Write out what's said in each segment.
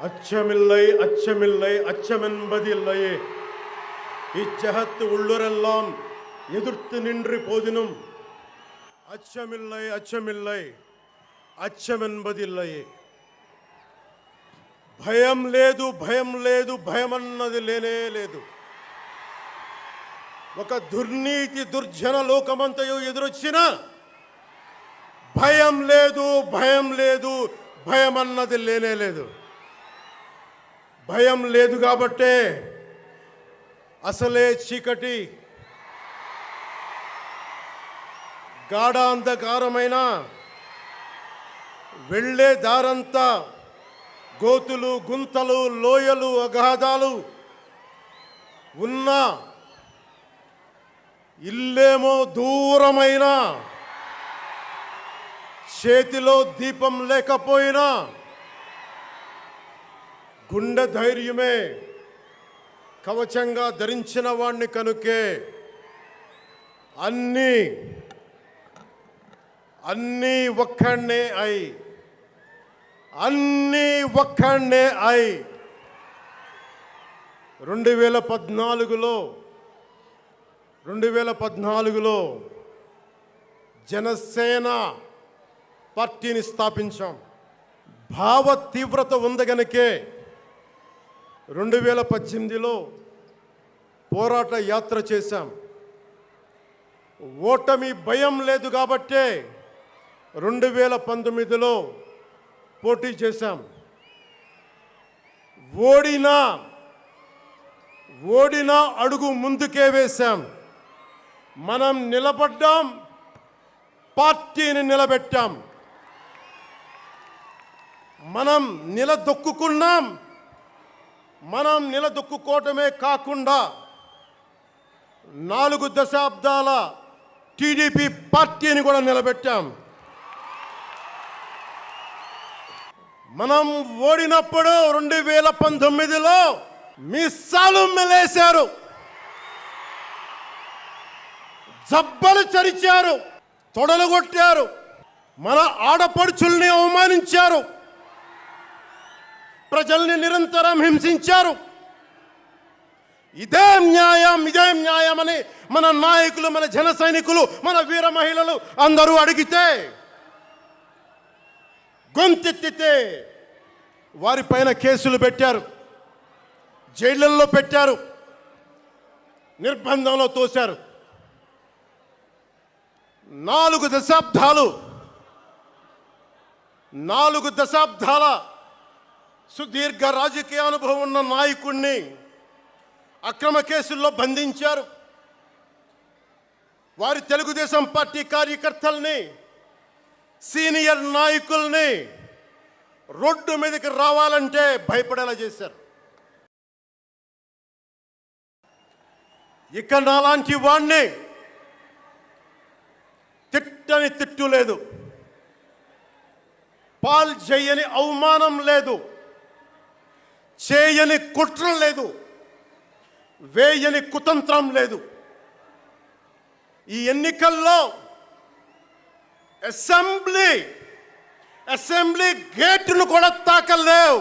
அச்சமில்லை அச்சமில்லை அச்சமென்பதில்லையே. இச்சகத்து உள்ளுரெல்லாம் எதிர்த்து நின்று போதினும் அச்சமில்லை அச்சமில்லை అచ్చమెన్బదిల్లయే. భయం లేదు భయం లేదు భయమన్నది లేనే లేదు. ఒక దుర్నీతి దుర్జన లోకమంతయు ఎదురొచ్చిన భయం లేదు భయం లేదు భయమన్నది లేనే లేదు. భయం లేదు కాబట్టే అసలే చీకటి గాఢాంధకారమైన వెళ్ళే దారంతా గోతులు గుంతలు లోయలు అగాధాలు ఉన్న ఇల్లేమో దూరమైన చేతిలో దీపం లేకపోయినా గుండె ధైర్యమే కవచంగా ధరించిన వాణ్ణి కనుకే అన్నీ ఒక్కడే అన్నీ ఒక్కడే 2014లో జనసేన పార్టీని స్థాపించాం. భావ తీవ్రత ఉంది గనుకే 2018లో పోరాట యాత్ర చేశాం. ఓటమి భయం లేదు కాబట్టే 2019లో పోటీ చేశాం. ఓడినా అడుగు ముందుకే వేశాం. మనం నిలబడ్డాం, పార్టీని నిలబెట్టాం. మనం నిలదొక్కుకున్నాం. మనం నిలదొక్కుకోవటమే కాకుండా 4 దశాబ్దాల టీడీపీ పార్టీని కూడా నిలబెట్టాం. మనం ఓడినప్పుడు 2019లో మీసాలు మెలేశారు, జబ్బలు చరిచారు, తొడలు కొట్టారు, మన ఆడపడుచుల్ని అవమానించారు, ప్రజల్ని నిరంతరం హింసించారు. ఇదే న్యాయం అని మన నాయకులు, మన జన సైనికులు, మన వీర మహిళలు అందరూ అడిగితే, గొంతెత్తితే వారిపైన కేసులు పెట్టారు, జైళ్ళల్లో పెట్టారు, నిర్బంధంలో తోశారు. 4 దశాబ్దాల సుదీర్ఘ రాజకీయ అనుభవం ఉన్న నాయకుడిని అక్రమ కేసుల్లో బంధించారు. వారి తెలుగుదేశం పార్టీ కార్యకర్తల్ని, సీనియర్ నాయకుల్ని రోడ్డు మీదకి రావాలంటే భయపడేలా చేశారు. ఇక నాలాంటి వాణ్ణి తిట్టని తిట్టు లేదు, పాల్ చేయని అవమానం లేదు, చేయని కుట్ర లేదు, వేయని కుతంత్రం లేదు. ఈ ఎన్నికల్లో అసెంబ్లీ గేటును కూడా తాకలేవు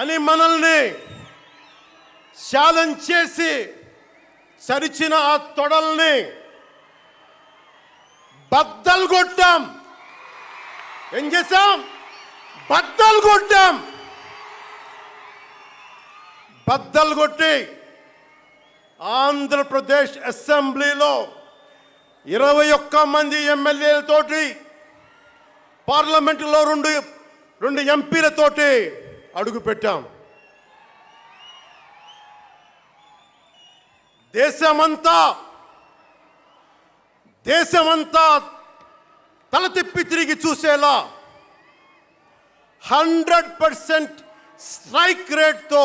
అని మనల్ని ఛాలెంజ్ చేసి సరిచిన ఆ తొడల్ని బద్దలు కొట్టాం. ఏం చేశాం? బద్దలు కొట్టాం. బద్దలు కొట్టి ఆంధ్రప్రదేశ్ అసెంబ్లీలో 21 మంది ఎమ్మెల్యేలతోటి, పార్లమెంటులో 2 ఎంపీలతోటి అడుగు పెట్టాం. దేశమంతా తల తిప్పి తిరిగి చూసేలా 100% స్ట్రైక్ రేట్తో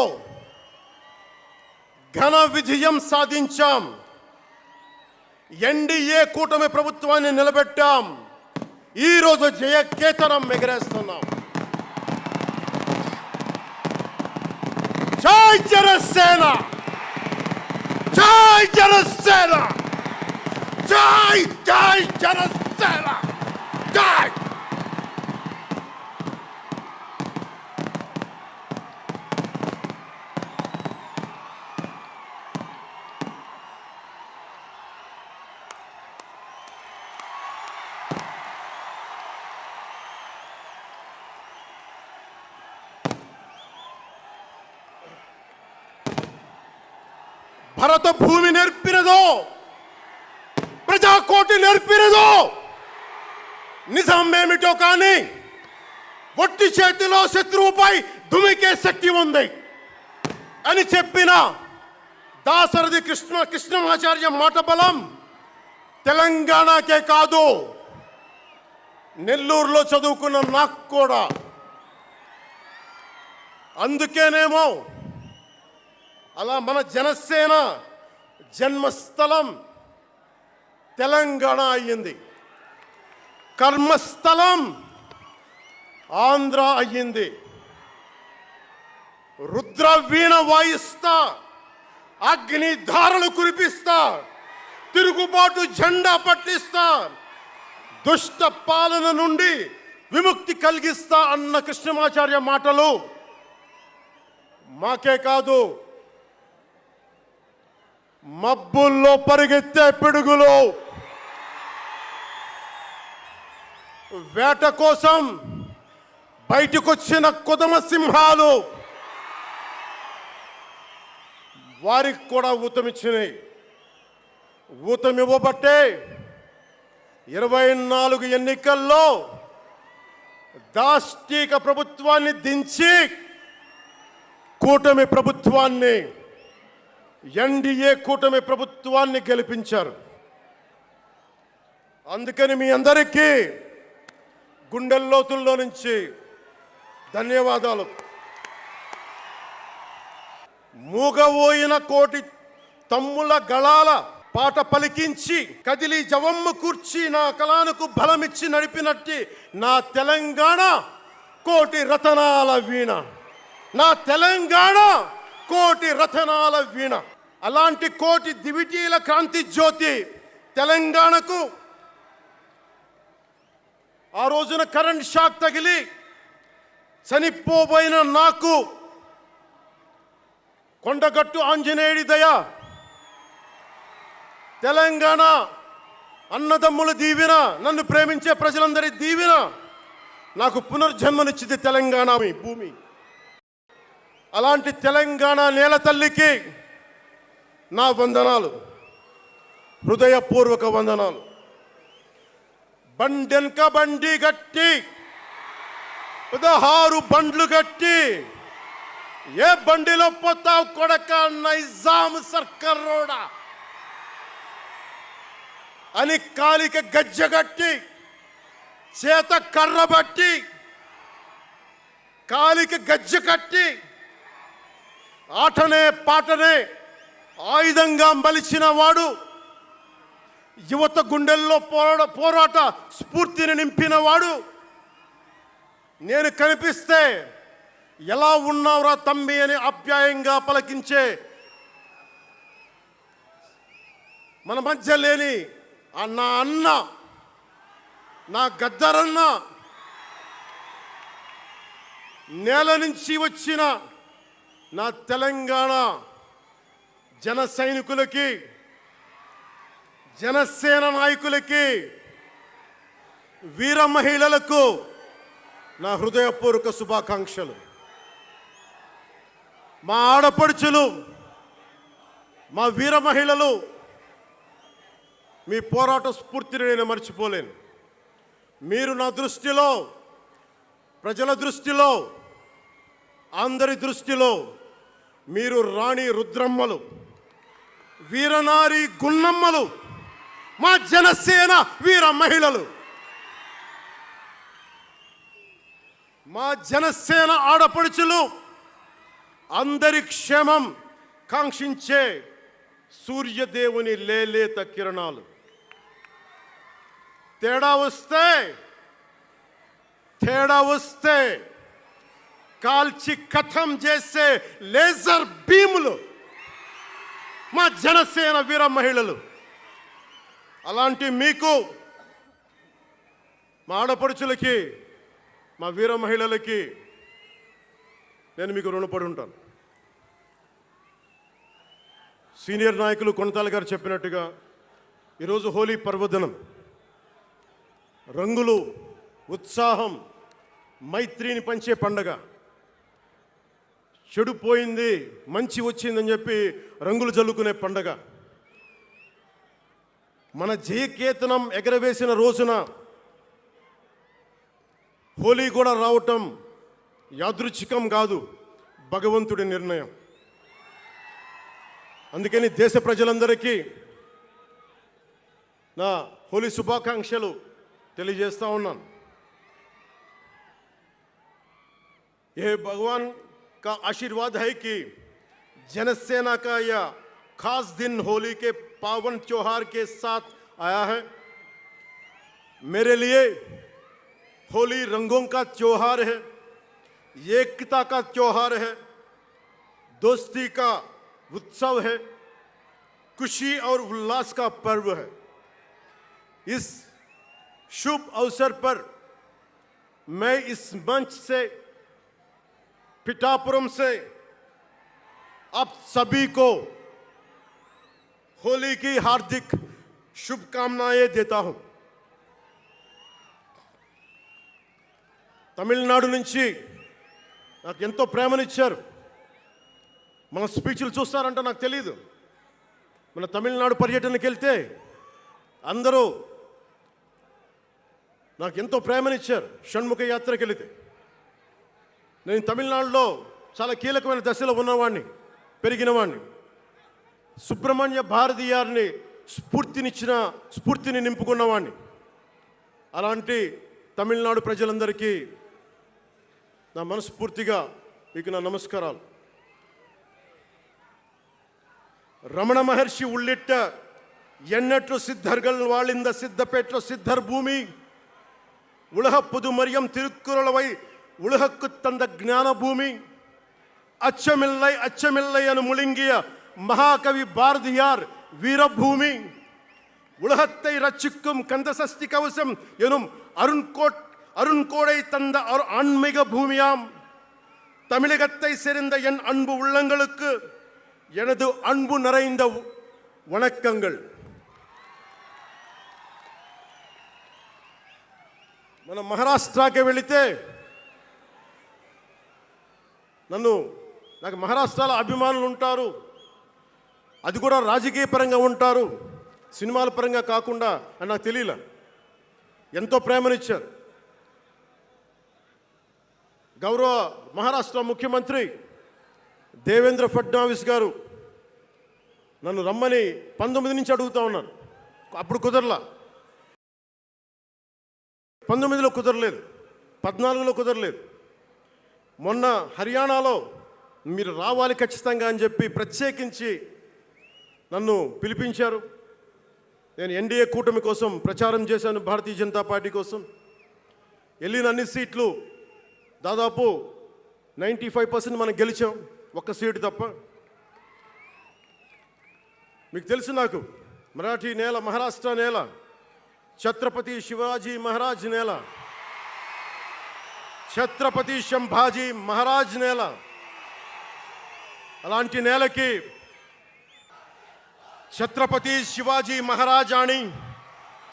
ఘన విజయం సాధించాం. ఎన్డీఏ కూటమి ప్రభుత్వాన్ని నిలబెట్టాం. ఈరోజు జయకేతనం ఎగరేస్తున్నాం. జై జనసేన, జై జనసేన, జై జనసేన, జై. భరత భూమి నేర్పినదో, ప్రజాకోటి నేర్పినదో నిజమేమిటో కానీ ఒట్టి చేతిలో శత్రువుపై దుమికే శక్తి ఉంది అని చెప్పిన దాశరథి కృష్ణమాచార్య మాట బలం తెలంగాణకే కాదు, నెల్లూరులో చదువుకున్న నాకు కూడా. అందుకేనేమో అలా మన జనసేన జన్మస్థలం తెలంగాణ అయ్యింది, కర్మస్థలం ఆంధ్ర అయ్యింది. రుద్ర వీణ వాయిస్తా, అగ్ని ధారలు కురిపిస్తా, తిరుగుబాటు జెండా పట్టిస్తా, దుష్ట పాలన నుండి విముక్తి కలిగిస్తా అన్న కృష్ణమాచార్య మాటలు మాకే కాదు, మబ్బుల్లో పరిగెత్తే పిడుగులు, వేట కోసం బయటకొచ్చిన కొదమ సింహాలు వారికి కూడా ఊతమిచ్చినాయి. ఊతమివ్వబట్టే 24 ఎన్నికల్లో దాష్టీక ప్రభుత్వాన్ని దించి కూటమి ప్రభుత్వాన్ని, ఎన్డీఏ కూటమి ప్రభుత్వాన్ని గెలిపించారు. అందుకని మీ అందరికీ గుండెల్లోతుల్లో నుంచి ధన్యవాదాలు. మూగబోయిన కోటి తమ్ముల గళాల పాట పలికించి కదిలి జవమ్మ కూర్చి నా కళానికి బలమిచ్చి నడిపినట్టి నా తెలంగాణ కోటి రతనాల వీణ, నా తెలంగాణ కోటి రతనాల వీణ. అలాంటి కోటి దివిటీల క్రాంతి జ్యోతి తెలంగాణకు ఆ రోజున కరెంట్ షాక్ తగిలి చనిపోబోయిన నాకు కొండగట్టు ఆంజనేయుడి దయ, తెలంగాణ అన్నదమ్ముల దీవెన, నన్ను ప్రేమించే ప్రజలందరి దీవెన నాకు పునర్జన్మనిచ్చింది తెలంగాణ భూమి. అలాంటి తెలంగాణ నేల తల్లికి నా వందనాలు, హృదయపూర్వక వందనాలు. బండెనక బండి గట్టి 16 బండ్లు గట్టి ఏ బండిలో పోతావు కొడక నైజాం సర్కార్ రోడా అని కాలిక గజ్జగట్టి చేత కర్రబట్టి కాలిక గజ్జ కట్టి ఆటనే పాటనే ఆయుధంగా మలిచిన వాడు, యువత గుండెల్లో పోరాట స్ఫూర్తిని నింపిన వాడు, నేను కనిపిస్తే ఎలా ఉన్నావురా తమ్మి అని ఆప్యాయంగా పలకించే మన మధ్య లేని నా అన్న, నా గద్దరన్న, నేల నుంచి వచ్చిన నా తెలంగాణ జన సైనికులకి, జనసేన నాయకులకి, వీర మహిళలకు నా హృదయపూర్వక శుభాకాంక్షలు. మా ఆడపడుచులు, మా వీర మహిళలు, మీ పోరాట స్ఫూర్తిని నేను మర్చిపోలేను. మీరు నా దృష్టిలో, ప్రజల దృష్టిలో, అందరి దృష్టిలో మీరు రాణి రుద్రమ్మలు, వీరనారి గున్నమ్మలు, మా జనసేన వీర మహిళలు. మా జనసేన ఆడపడుచులు అందరి క్షేమం కాంక్షించే సూర్యదేవుని లేలేత కిరణాలు. తేడా వస్తే కాల్చి కథం చేసే లేజర్ బీములు మా జనసేన వీర మహిళలు. అలాంటి మీకు, మా ఆడపడుచులకి, మా వీర మహిళలకి నేను మీకు రుణపడి ఉంటాను. సీనియర్ నాయకులు కొనతాల గారు చెప్పినట్టుగా ఈరోజు హోలీ పర్వదినం. రంగులు, ఉత్సాహం, మైత్రిని పంచే పండగ. చెడు పోయింది, మంచి వచ్చిందని చెప్పి రంగులు జల్లుకునే పండగ. మన జయకేతనం ఎగరవేసిన రోజున హోలీ కూడా రావటం యాదృచ్ఛికం కాదు, భగవంతుడి నిర్ణయం. అందుకని దేశ ప్రజలందరికీ నా హోలీ శుభాకాంక్షలు తెలియజేస్తా ఉన్నాను. ये भगवान का आशीर्वाद है कि जनसेना का यह खास दिन होली के पावन त्योहार के साथ आया है. मेरे लिए होली रंगों का त्योहार है, एकता का त्योहार है, दोस्ती का उत्सव है, खुशी और उल्लास का पर्व है. इस शुभ अवसर पर मैं इस मंच से, पिठापुरम से आप सभी को होली की हार्दिक शुभकामनाएं देता हूं. తమిళనాడు నుంచి నాకు ఎంతో ప్రేమనిచ్చారు. మన స్పీచ్లు చూస్తారంటే నాకు తెలియదు. మన తమిళనాడు పర్యటనకి వెళ్తే అందరూ నాకు ఎంతో ప్రేమనిచ్చారు. షణ్ముఖ యాత్రకి వెళితే నేను తమిళనాడులో చాలా కీలకమైన దశలో ఉన్నవాడిని, పెరిగినవాడిని. సుబ్రహ్మణ్య భారతీయారిని స్ఫూర్తిని నింపుకున్నవాడిని. అలాంటి తమిళనాడు ప్రజలందరికీ నా మనస్ఫూర్తిగా మీకు నా నమస్కారాలు. రమణ మహర్షి ఉళ్ళిట్ట ఎన్నట్లు సిద్ధர்கள் வாழ்ந்த சித்தப்பெற்ற சித்தர் பூமி உலக புதுமரியம் திருக்குறளவை உலகக்கு தந்த ஞான பூமி அச்சமில்லை அச்சமில்லை என முழுங்கிய மகாகவி பாரதியார் வீரபூமி உலகத்தை ரட்சிக்கும் கந்தசஷ்டி கவசம் எனும் அருண்கோடை தந்த ஆன்மீக பூமியாம் தமிழகத்தை சேர்ந்த என் அன்பு உள்ளங்களுக்கு எனது அன்பு நிறைந்த வணக்கங்கள். మన మహారాష్ట్రకి వెళితే నాకు మహారాష్ట్రలో అభిమానులు ఉంటారు. అది కూడా రాజకీయ పరంగా ఉంటారు, సినిమాల పరంగా కాకుండా అని నాకు తెలియలే. ఎంతో ప్రేమనిచ్చారు. గౌరవ మహారాష్ట్ర ముఖ్యమంత్రి దేవేంద్ర ఫడ్నవీస్ గారు నన్ను రమ్మని 19 నుంచి అడుగుతూ ఉన్నారు. అప్పుడు కుదరలా, 19లో కుదరలేదు, 14లో కుదరలేదు. మొన్న హర్యానాలో మీరు రావాలి ఖచ్చితంగా అని చెప్పి ప్రత్యేకించి నన్ను పిలిపించారు. నేను ఎన్డీఏ కూటమి కోసం ప్రచారం చేశాను, భారతీయ జనతా పార్టీ కోసం. వెళ్ళిన అన్ని సీట్లు దాదాపు 95% మనం గెలిచాం, ఒక్క సీటు తప్ప. మీకు తెలుసు, నాకు మరాఠీ నేల, మహారాష్ట్ర నేల, ఛత్రపతి శివాజీ మహారాజ్ నేల, ఛత్రపతి సంభాజీ మహారాజ్ నేల. అలాంటి నేలకి ఛత్రపతి शिवाजी महाराज आणि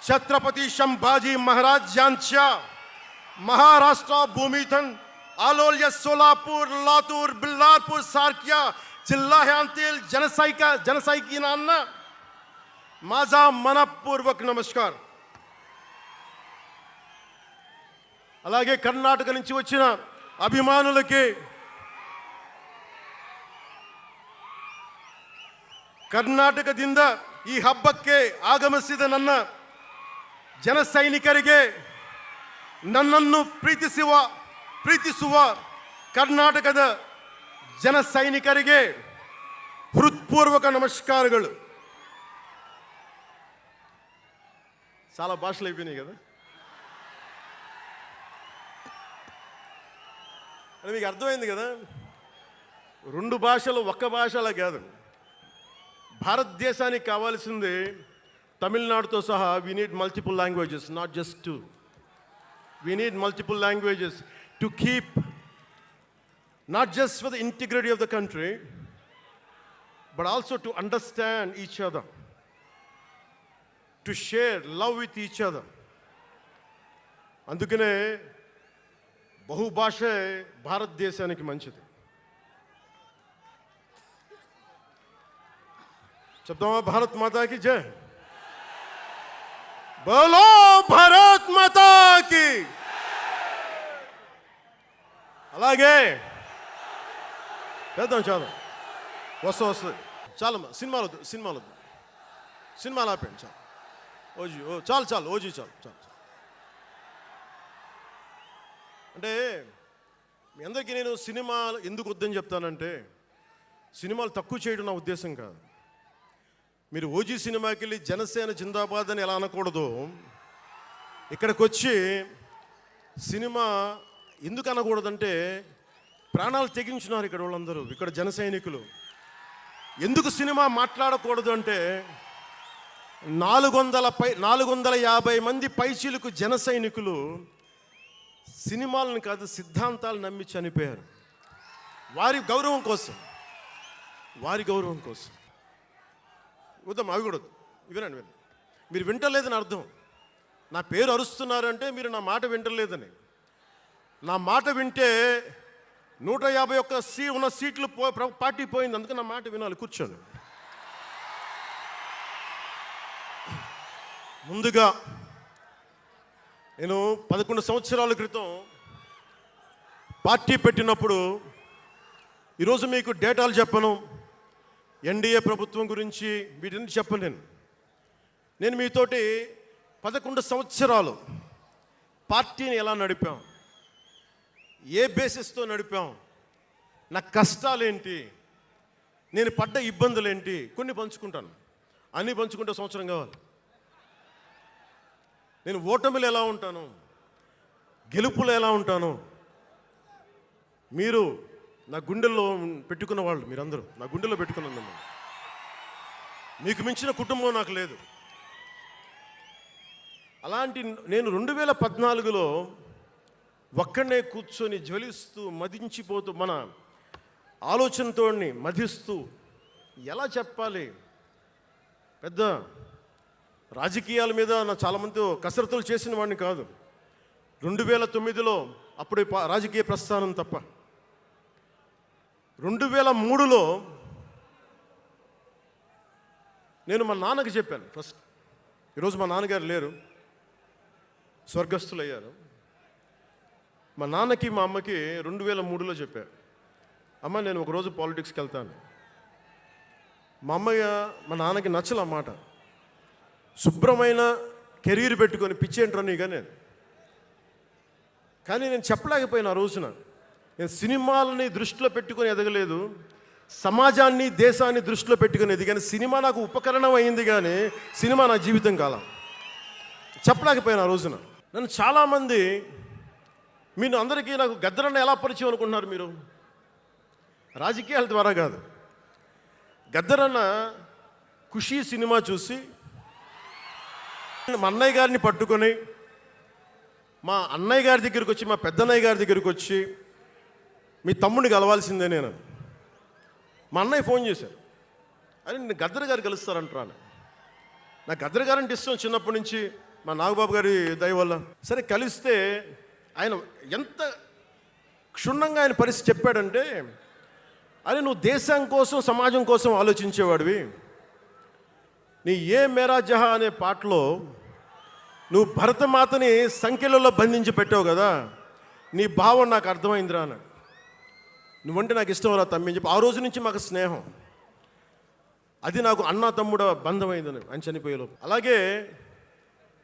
छत्रपती संभाजी महाराज यांच्या महाराष्ट्र भूमीतून आलोल्य सोलापूर, लातूर, बिल्लारपूर सारख्या जिल्ह्यांतील जनसैनिकांना माझा मनपूर्वक नमस्कार. అలాగే కర్ణాటక నుంచి వచ్చిన అభిమానులకి, ಕರ್ನಾಟಕದಿಂದ ಈ ಹಬ್ಬಕ್ಕೆ ಆಗಮಿಸಿದ ನನ್ನ ಜನ ಸೈನಿಕರಿಗೆ, ನನ್ನನ್ನು ಪ್ರೀತಿಸುವ ಕರ್ನಾಟಕದ ಜನ ಸೈನಿಕರಿಗೆ హృత్పూర్వక నమస్కారాలు. చాలా భాషలు అయిపోయినాయి కదా. అని మీకు అర్థమైంది కదా, 2 భాషలు ఒక్క భాషలా కాదు. భారతదేశానికి కావాల్సింది తమిళనాడుతో సహా we need multiple languages, not just 2. We need multiple languages to keep, not just for the integrity of the country, but also to understand each other, to share love with each other. అందుకనే బహుభాష భారతదేశానికి మంచిది. చెప్తామా? భారత్ మాతాకి జై. బోలో భారత్ మాతాకి. అలాగే చేద్దాం చాలా వస్తుంది. చాలా సినిమాలు ఆపండి. చాలు ఓజీ చాలు ఓజీ చాలు. అంటే మీ అందరికీ నేను సినిమాలు ఎందుకు వద్దని చెప్తానంటే, సినిమాలు తక్కువ చేయడం నా ఉద్దేశం కాదు. మీరు ఓజీ సినిమాకి వెళ్ళి జనసేన జిందాబాద్ అని ఎలా అనకూడదు, ఇక్కడికి వచ్చి సినిమా ఎందుకు అనకూడదంటే, ప్రాణాలు తెగించున్నారు ఇక్కడ వాళ్ళందరూ, ఇక్కడ జన సైనికులు. ఎందుకు సినిమా మాట్లాడకూడదు అంటే, 450 మంది పైచీలకు జన సైనికులు సినిమాలను కాదు సిద్ధాంతాలు నమ్మి చనిపోయారు. వారి గౌరవం కోసం వద్దాం. అవి కూడా వినండి. మీరు వింటలేదని అర్థం. నా పేరు అరుస్తున్నారంటే మీరు నా మాట వింటలేదని. నా మాట వింటే 151 ఉన్న సీట్లు పార్టీ పోయింది. అందుకే నా మాట వినాలి. కూర్చోండి. ముందుగా నేను 11 సంవత్సరాల క్రితం పార్టీ పెట్టినప్పుడు, ఈరోజు మీకు డేటాలు చెప్పను, ఎన్డీఏ ప్రభుత్వం గురించి వీటిని చెప్పను. నేను మీతోటి 11 సంవత్సరాలు పార్టీని ఎలా నడిపాం, ఏ బేసిస్తో నడిపాం, నా కష్టాలేంటి, నేను పడ్డ ఇబ్బందులేంటి, కొన్ని పంచుకుంటాను. అన్నీ పంచుకుంటే సంవత్సరం కావాలి. నేను ఓటమిలు ఎలా ఉంటాను, గెలుపులు ఎలా ఉంటాను, మీరు నా గుండెల్లో పెట్టుకున్న వాళ్ళు, మీరందరూ నా గుండెల్లో పెట్టుకున్నాను. మీకు మించిన కుటుంబం నాకు లేదు. అలాంటి నేను 2014లో ఒక్కడనే కూర్చొని జ్వలిస్తూ మదించిపోతూ, మన ఆలోచనతో మధిస్తూ, ఎలా చెప్పాలి, పెద్ద రాజకీయాల మీద నా చాలామంది కసరత్తులు చేసిన వాడిని కాదు. 2009లో అప్పుడు రాజకీయ ప్రస్థానం తప్ప. 2003లో నేను మా నాన్నకి చెప్పాను ఫస్ట్. ఈరోజు మా నాన్నగారు లేరు, స్వర్గస్థులయ్యారు. మా నాన్నకి మా అమ్మకి 2003లో చెప్పారు, అమ్మ నేను ఒకరోజు పాలిటిక్స్కి వెళ్తాను. మా నాన్నకి నచ్చల మాట. శుభ్రమైన కెరీర్ పెట్టుకొని పిచ్చేంట్రా నీగా నేను. కానీ నేను చెప్పలేకపోయినా. ఆ రోజున నేను సినిమాలని దృష్టిలో పెట్టుకొని ఎదగలేదు, సమాజాన్ని దేశాన్ని దృష్టిలో పెట్టుకొని ఎదిగాను. సినిమా నాకు ఉపకరణం అయింది, కానీ సినిమా నా జీవితం కాలం. చెప్పలేకపోయినా ఆ రోజున. నన్ను చాలామంది, మీరు అందరికీ నాకు గద్దరన్న ఎలా పరిచయం అనుకుంటున్నారు మీరు? రాజకీయాల ద్వారా కాదు. గద్దరన్న ఖుషీ సినిమా చూసి మా అన్నయ్య గారిని పట్టుకొని, మా అన్నయ్య గారి దగ్గరికి వచ్చి, మా పెద్దన్నయ్య గారి దగ్గరికి వచ్చి, మీ తమ్ముడిని కలవాల్సిందే నేను. మా అన్నయ్య ఫోన్ చేశారు, అని నేను గద్దర్ గారు కలుస్తారంటాను. నాకు గద్దర్ గారంటే ఇష్టం చిన్నప్పటి నుంచి, మా నాగబాబు గారి దయ వల్ల. సరే కలిస్తే ఆయన ఎంత క్షుణ్ణంగా ఆయన పరిస్థితి చెప్పాడంటే, అరే నువ్వు దేశం కోసం సమాజం కోసం ఆలోచించేవాడివి. నీ ఏ మేరా జహా అనే పాటలో నువ్వు భరతమాతని సంఖ్యలలో బంధించి పెట్టావు కదా, నీ భావం నాకు అర్థమైందిరా అన్నాడు. నువ్వంటే నాకు ఇష్టం రా తమ్మి అని చెప్పి ఆ రోజు నుంచి మాకు స్నేహం. అది నాకు అన్న తమ్ముడ బంధమైందని ఆయన చనిపోయేలోపు. అలాగే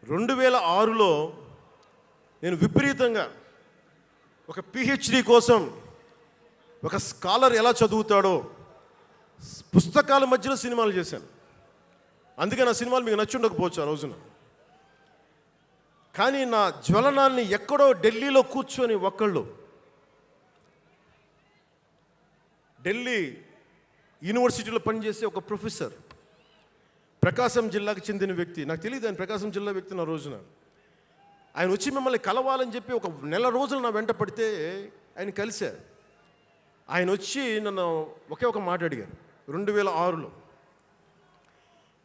2006లో నేను విపరీతంగా ఒక పిహెచ్డి కోసం, ఒక స్కాలర్ ఎలా చదువుతాడో పుస్తకాల మధ్యలో సినిమాలు చేశాను. అందుకే నా సినిమాలు మీకు నచ్చి ఉండకపోవచ్చు ఆ రోజున. కానీ నా జ్వలనాన్ని ఎక్కడో ఢిల్లీలో కూర్చొని ఢిల్లీ యూనివర్సిటీలో పనిచేసే ఒక ప్రొఫెసర్, ప్రకాశం జిల్లాకు చెందిన వ్యక్తి, నాకు తెలియదు ఆయన ప్రకాశం జిల్లా వ్యక్తి. నా రోజున ఆయన వచ్చి మిమ్మల్ని కలవాలని చెప్పి ఒక నెల రోజులు నా వెంట పడితే ఆయన కలిశారు. ఆయన వచ్చి నన్ను ఒకే ఒక మాట అడిగారు 2006లో,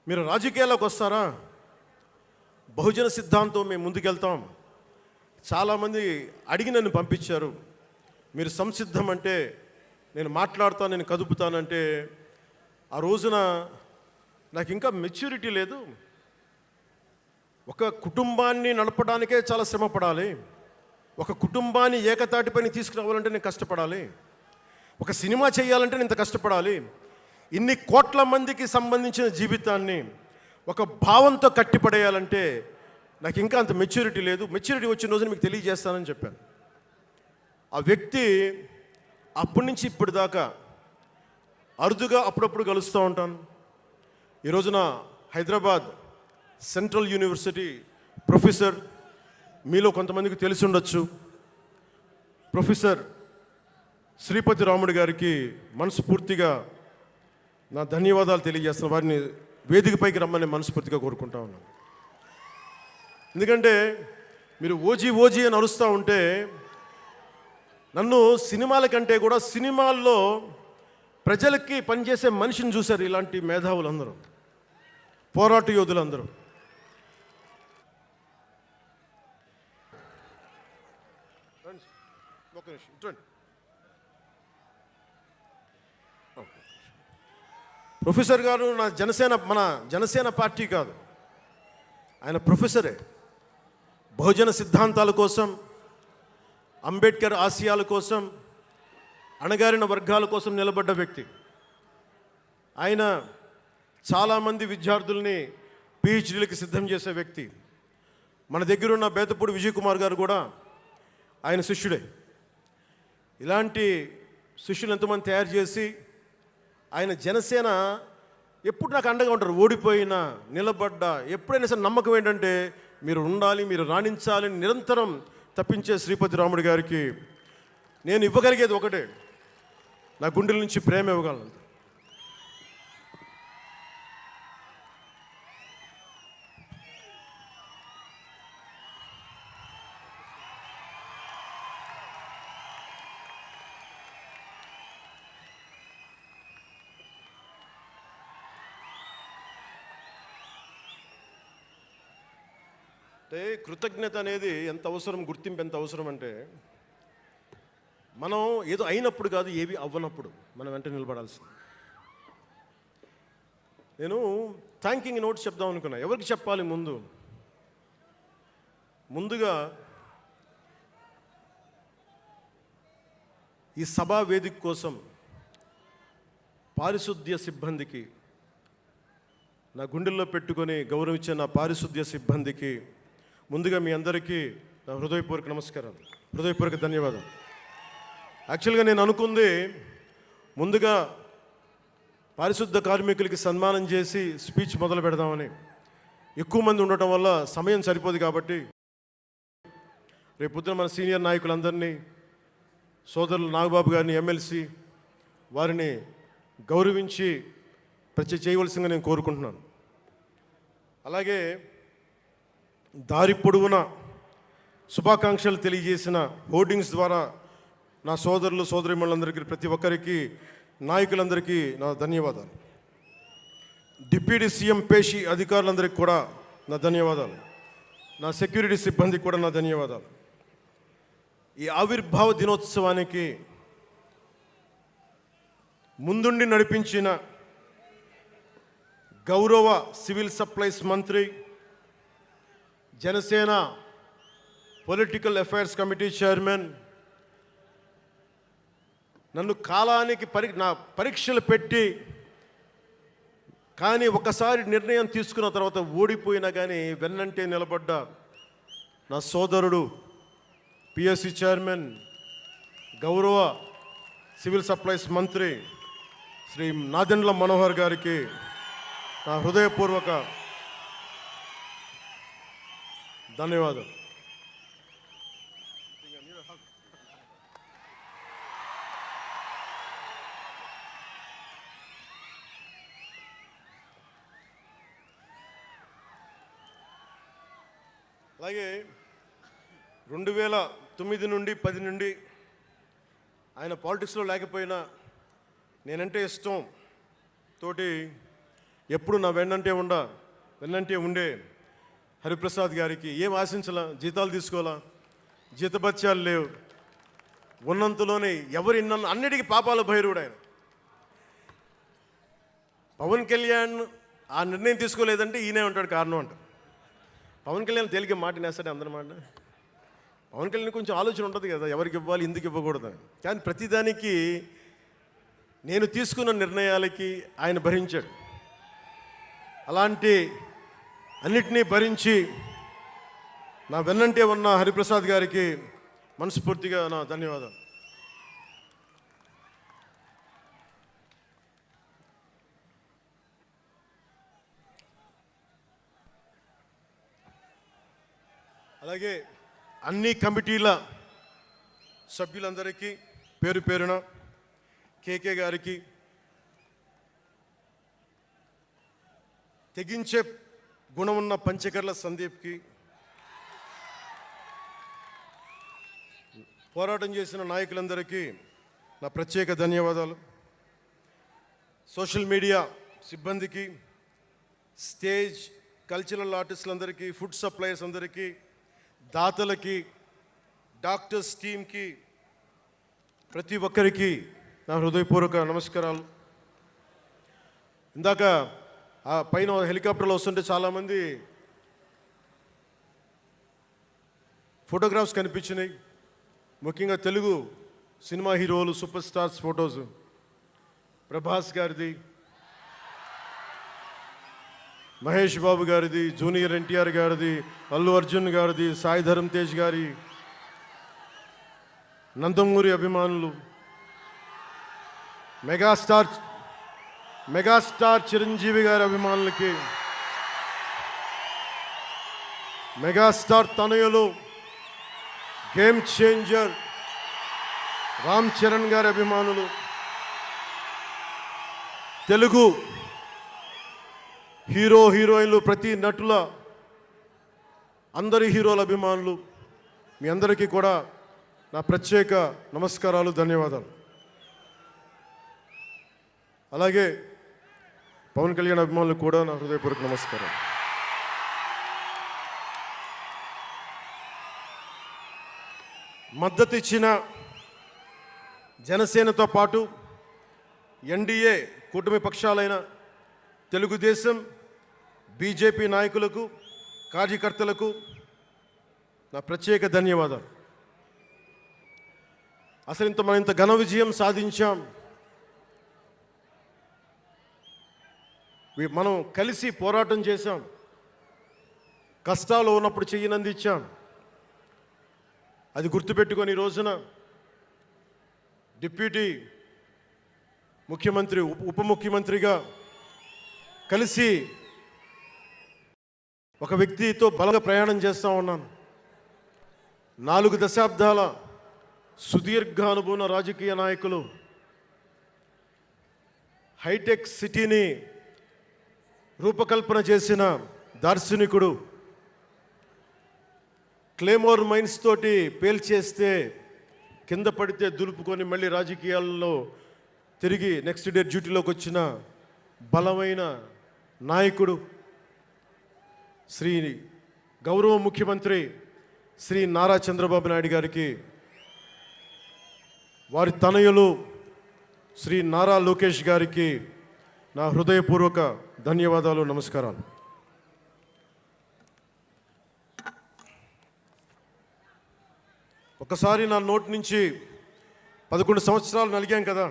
మీరు రాజకీయాల్లోకి వస్తారా? బహుజన సిద్ధాంతం మేము ముందుకెళ్తాం. చాలామంది అడిగి నన్ను పంపించారు. మీరు సంసిద్ధం అంటే నేను మాట్లాడతాను, నేను కదుపుతానంటే ఆ రోజున నాకు ఇంకా మెచ్యూరిటీ లేదు. ఒక కుటుంబాన్ని నడపడానికే చాలా శ్రమ పడాలి. ఒక కుటుంబాన్ని ఏకతాటిపైన తీసుకురావాలంటే నేను కష్టపడాలి. ఒక సినిమా చేయాలంటే నేను ఇంత కష్టపడాలి. ఇన్ని కోట్ల మందికి సంబంధించిన జీవితాన్ని ఒక భావంతో కట్టిపడేయాలంటే నాకు ఇంకా అంత మెచ్యూరిటీ లేదు. మెచ్యూరిటీ వచ్చిన రోజున మీకు తెలియజేస్తానని చెప్పాను. ఆ వ్యక్తి అప్పటి నుంచి ఇప్పటి దాకా అరుదుగా అప్పుడప్పుడు కలుస్తూ ఉంటాను. ఈ రోజున హైదరాబాద్ సెంట్రల్ యూనివర్సిటీ ప్రొఫెసర్, మీలో కొంతమందికి తెలిసి ఉండొచ్చు, ప్రొఫెసర్ శ్రీపతి రాముడు గారికి మనస్ఫూర్తిగా నా ధన్యవాదాలు తెలియజేస్తున్నాను. వారిని వేదికపైకి రమ్మని మనస్ఫూర్తిగా కోరుకుంటా ఉన్నాను. ఎందుకంటే మీరు ఓజీ ఓజీ అని అరుస్తూ ఉంటే నన్ను సినిమాల కంటే కూడా సినిమాల్లో ప్రజలకి పనిచేసే మనిషిని చూశారు ఇలాంటి మేధావులందరూ, పోరాట యోధులందరూ. ప్రొఫెసర్ గారు మన జనసేన పార్టీ కాదు, ఆయన ప్రొఫెసరే. బహుజన సిద్ధాంతాల కోసం, అంబేద్కర్ ఆశయాల కోసం, అణగారిన వర్గాల కోసం నిలబడ్డ వ్యక్తి. ఆయన చాలామంది విద్యార్థుల్ని పిహెచ్డీలకి సిద్ధం చేసే వ్యక్తి. మన దగ్గర ఉన్న బేతపూడి విజయ్ కుమార్ గారు కూడా ఆయన శిష్యుడే. ఇలాంటి శిష్యులు ఎంతోమంది తయారు చేసి ఆయన జనసేన ఎప్పుడు నాకు అండగా ఉంటారు. ఓడిపోయినా నిలబడ్డా ఎప్పుడైనా సరే నమ్మకం ఏంటంటే మీరు ఉండాలి, మీరు రాణించాలని నిరంతరం తప్పించే శ్రీపతి రాముడు గారికి నేను ఇవ్వగలిగేది ఒకటే, నా గుండెల నుంచి ప్రేమ ఇవ్వగలను. అంటే కృతజ్ఞత అనేది ఎంత అవసరం, గుర్తింపు ఎంత అవసరం అంటే మనం ఏదో అయినప్పుడు కాదు, ఏవి అవ్వనప్పుడు మనం వెంట నిలబడాల్సింది. నేను థ్యాంకింగ్ నోట్స్ చెప్దాం అనుకున్నా. ఎవరికి చెప్పాలి? ముందుగా ఈ సభా వేదిక కోసం పారిశుద్ధ్య సిబ్బందికి, నా గుండెల్లో పెట్టుకొని గౌరవించే నా పారిశుద్ధ్య సిబ్బందికి ముందుగా మీ అందరికీ నా హృదయపూర్వక నమస్కారాలు, హృదయపూర్వక ధన్యవాదాలు. యాక్చువల్గా నేను అనుకుంది ముందుగా పారిశుద్ధ కార్మికులకి సన్మానం చేసి స్పీచ్ మొదలు పెడదామని. ఎక్కువ మంది ఉండటం వల్ల సమయం సరిపోదు కాబట్టి రేపొద్దున మన సీనియర్ నాయకులందరినీ, సోదరులు నాగబాబు గారిని, ఎమ్మెల్సీ వారిని గౌరవించి చేయవలసిందిగా నేను కోరుకుంటున్నాను. అలాగే దారి పొడవునా శుభాకాంక్షలు తెలియజేసిన హోర్డింగ్స్ ద్వారా నా సోదరులు సోదరీమణులందరికీ, ప్రతి ఒక్కరికి, నాయకులందరికీ నా ధన్యవాదాలు. డిప్యూటీ సీఎం పేషి అధికారులందరికీ కూడా నా ధన్యవాదాలు. నా సెక్యూరిటీ సిబ్బందికి కూడా నా ధన్యవాదాలు. ఈ ఆవిర్భావ దినోత్సవానికి ముందుండి నడిపించిన గౌరవ సివిల్ సప్లైస్ మంత్రి, Janasena political affairs committee chairman, నన్ను కాలానికి నా పరీక్షలు పెట్టి కానీ ఒకసారి నిర్ణయం తీసుకున్న తర్వాత ఓడిపోయినా కానీ వెన్నంటే నిలబడ్డ నా సోదరుడు, పిఎస్సి చైర్మన్, గౌరవ సివిల్ సప్లైస్ మంత్రి శ్రీ నాదెండ్ల మనోహర్ గారికి నా హృదయపూర్వక ధన్యవాదాలు. అలాగే 2009 నుండి 10 నుండి ఆయన పాలిటిక్స్లో లేకపోయినా నేనంటే ఇష్టం తోటి ఎప్పుడు నా వెన్నంటే ఉండే హరిప్రసాద్ గారికి ఏం ఆశించాలా, జీతాలు తీసుకోవాలా, జీతభత్యాలు లేవు, ఉన్నంతలోనే ఎవరి నన్ను అన్నిటికీ పాపాల భైరవుడు ఆయన. పవన్ కళ్యాణ్ ఆ నిర్ణయం తీసుకోలేదంటే ఈయనే ఉంటాడు కారణం అంట. పవన్ కళ్యాణ్ తేలిక మాట నేస్తాడు అందరి మాట. పవన్ కళ్యాణ్ కొంచెం ఆలోచన ఉంటుంది కదా, ఎవరికి ఇవ్వాలి ఎందుకు ఇవ్వకూడదని. కానీ ప్రతిదానికి నేను తీసుకున్న నిర్ణయాలకి ఆయన భరించాడు. అలాంటి అన్నిటినీ భరించి నా వెన్నంటే ఉన్న హరిప్రసాద్ గారికి మనస్ఫూర్తిగా నా ధన్యవాదాలు. అలాగే అన్ని కమిటీల సభ్యులందరికీ పేరు పేరున, కేకే గారికి, తెగించే గుణమున్న పంచకర్ల సందీప్కి, పోరాటం చేసిన నాయకులందరికీ నా ప్రత్యేక ధన్యవాదాలు. సోషల్ మీడియా సిబ్బందికి, స్టేజ్ కల్చరల్ ఆర్టిస్టులందరికీ, ఫుడ్ సప్లయర్స్ అందరికీ, దాతలకి, డాక్టర్స్ టీమ్కి, ప్రతి ఒక్కరికి నా హృదయపూర్వక నమస్కారాలు. ఇందాక ఆ పైన హెలికాప్టర్లో వస్తుంటే చాలామంది ఫోటోగ్రాఫ్స్ కనిపించినాయి. ముఖ్యంగా తెలుగు సినిమా హీరోలు, సూపర్ స్టార్స్ ఫొటోస్. ప్రభాస్ గారిది, మహేష్ బాబు గారిది, జూనియర్ ఎన్టీఆర్ గారిది, అల్లు అర్జున్ గారిది, సాయి ధరమ్ తేజ్ గారి, నందమూరి అభిమానులు, మెగాస్టార్ చిరంజీవి గారి అభిమానులకి, మెగాస్టార్ తనయులు, గేమ్ చేంజర్ రామ్ చరణ్ గారి అభిమానులు, తెలుగు హీరో హీరోయిన్లు, ప్రతి నటుల, అందరి హీరోల అభిమానులు, మీ అందరికీ కూడా నా ప్రత్యేక నమస్కారాలు, ధన్యవాదాలు. అలాగే పవన్ కళ్యాణ్ అభిమానులకు కూడా నా హృదయపూర్వక నమస్కారం. మద్దతు ఇచ్చిన జనసేనతో పాటు ఎన్డీఏ కూటమి పక్షాలైన తెలుగుదేశం, బీజేపీ నాయకులకు, కార్యకర్తలకు నా ప్రత్యేక ధన్యవాదాలు. అసలు మనం ఇంత ఘన విజయం సాధించాం. మనం కలిసి పోరాటం చేశాం, కష్టాలు ఉన్నప్పుడు చెయ్యినందించాం. అది గుర్తుపెట్టుకొని ఈ రోజున డిప్యూటీ ముఖ్యమంత్రి, ఉప ముఖ్యమంత్రిగా కలిసి ఒక వ్యక్తితో బలంగా ప్రయాణం చేస్తూ ఉన్నాను. 4 దశాబ్దాల సుదీర్ఘ అనుభవం రాజకీయ నాయకులు, హైటెక్ సిటీని రూపకల్పన చేసిన దార్శనికుడు, క్లేమోర్ మైన్స్ తోటి పేల్చేస్తే కింద పడితే దులుపుకొని మళ్ళీ రాజకీయాల్లో తిరిగి నెక్స్ట్ డే డ్యూటీలోకి వచ్చిన బలమైన నాయకుడు, శ్రీ గౌరవ ముఖ్యమంత్రి శ్రీ నారా చంద్రబాబు నాయుడు గారికి, వారి తనయులు శ్రీ నారా లోకేష్ గారికి నా హృదయపూర్వక ధన్యవాదాలు, నమస్కారాలు. ఒకసారి నా నోటి నుంచి 11 సంవత్సరాలు నలిగాం కదా,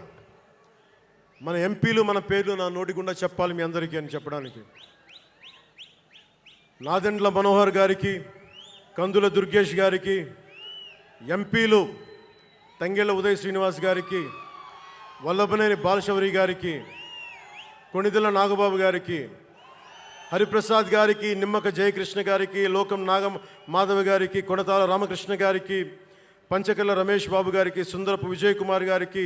మన ఎంపీలు మన పేర్లు నా నోటి గుండా చెప్పాలి మీ అందరికీ అని చెప్పడానికి. నాదెండ్ల మనోహర్ గారికి, కందుల దుర్గేష్ గారికి, ఎంపీలు తంగెళ్ళ ఉదయ్ శ్రీనివాస్ గారికి, వల్లభనేని బాలశౌరి గారికి, కొణిదెల నాగబాబు గారికి, హరిప్రసాద్ గారికి, నిమ్మక జయకృష్ణ గారికి, లోకం మాధవ గారికి, కొనతాల రామకృష్ణ గారికి, పంచకల్ల రమేష్ బాబు గారికి, సుందరపు విజయ్ కుమార్ గారికి,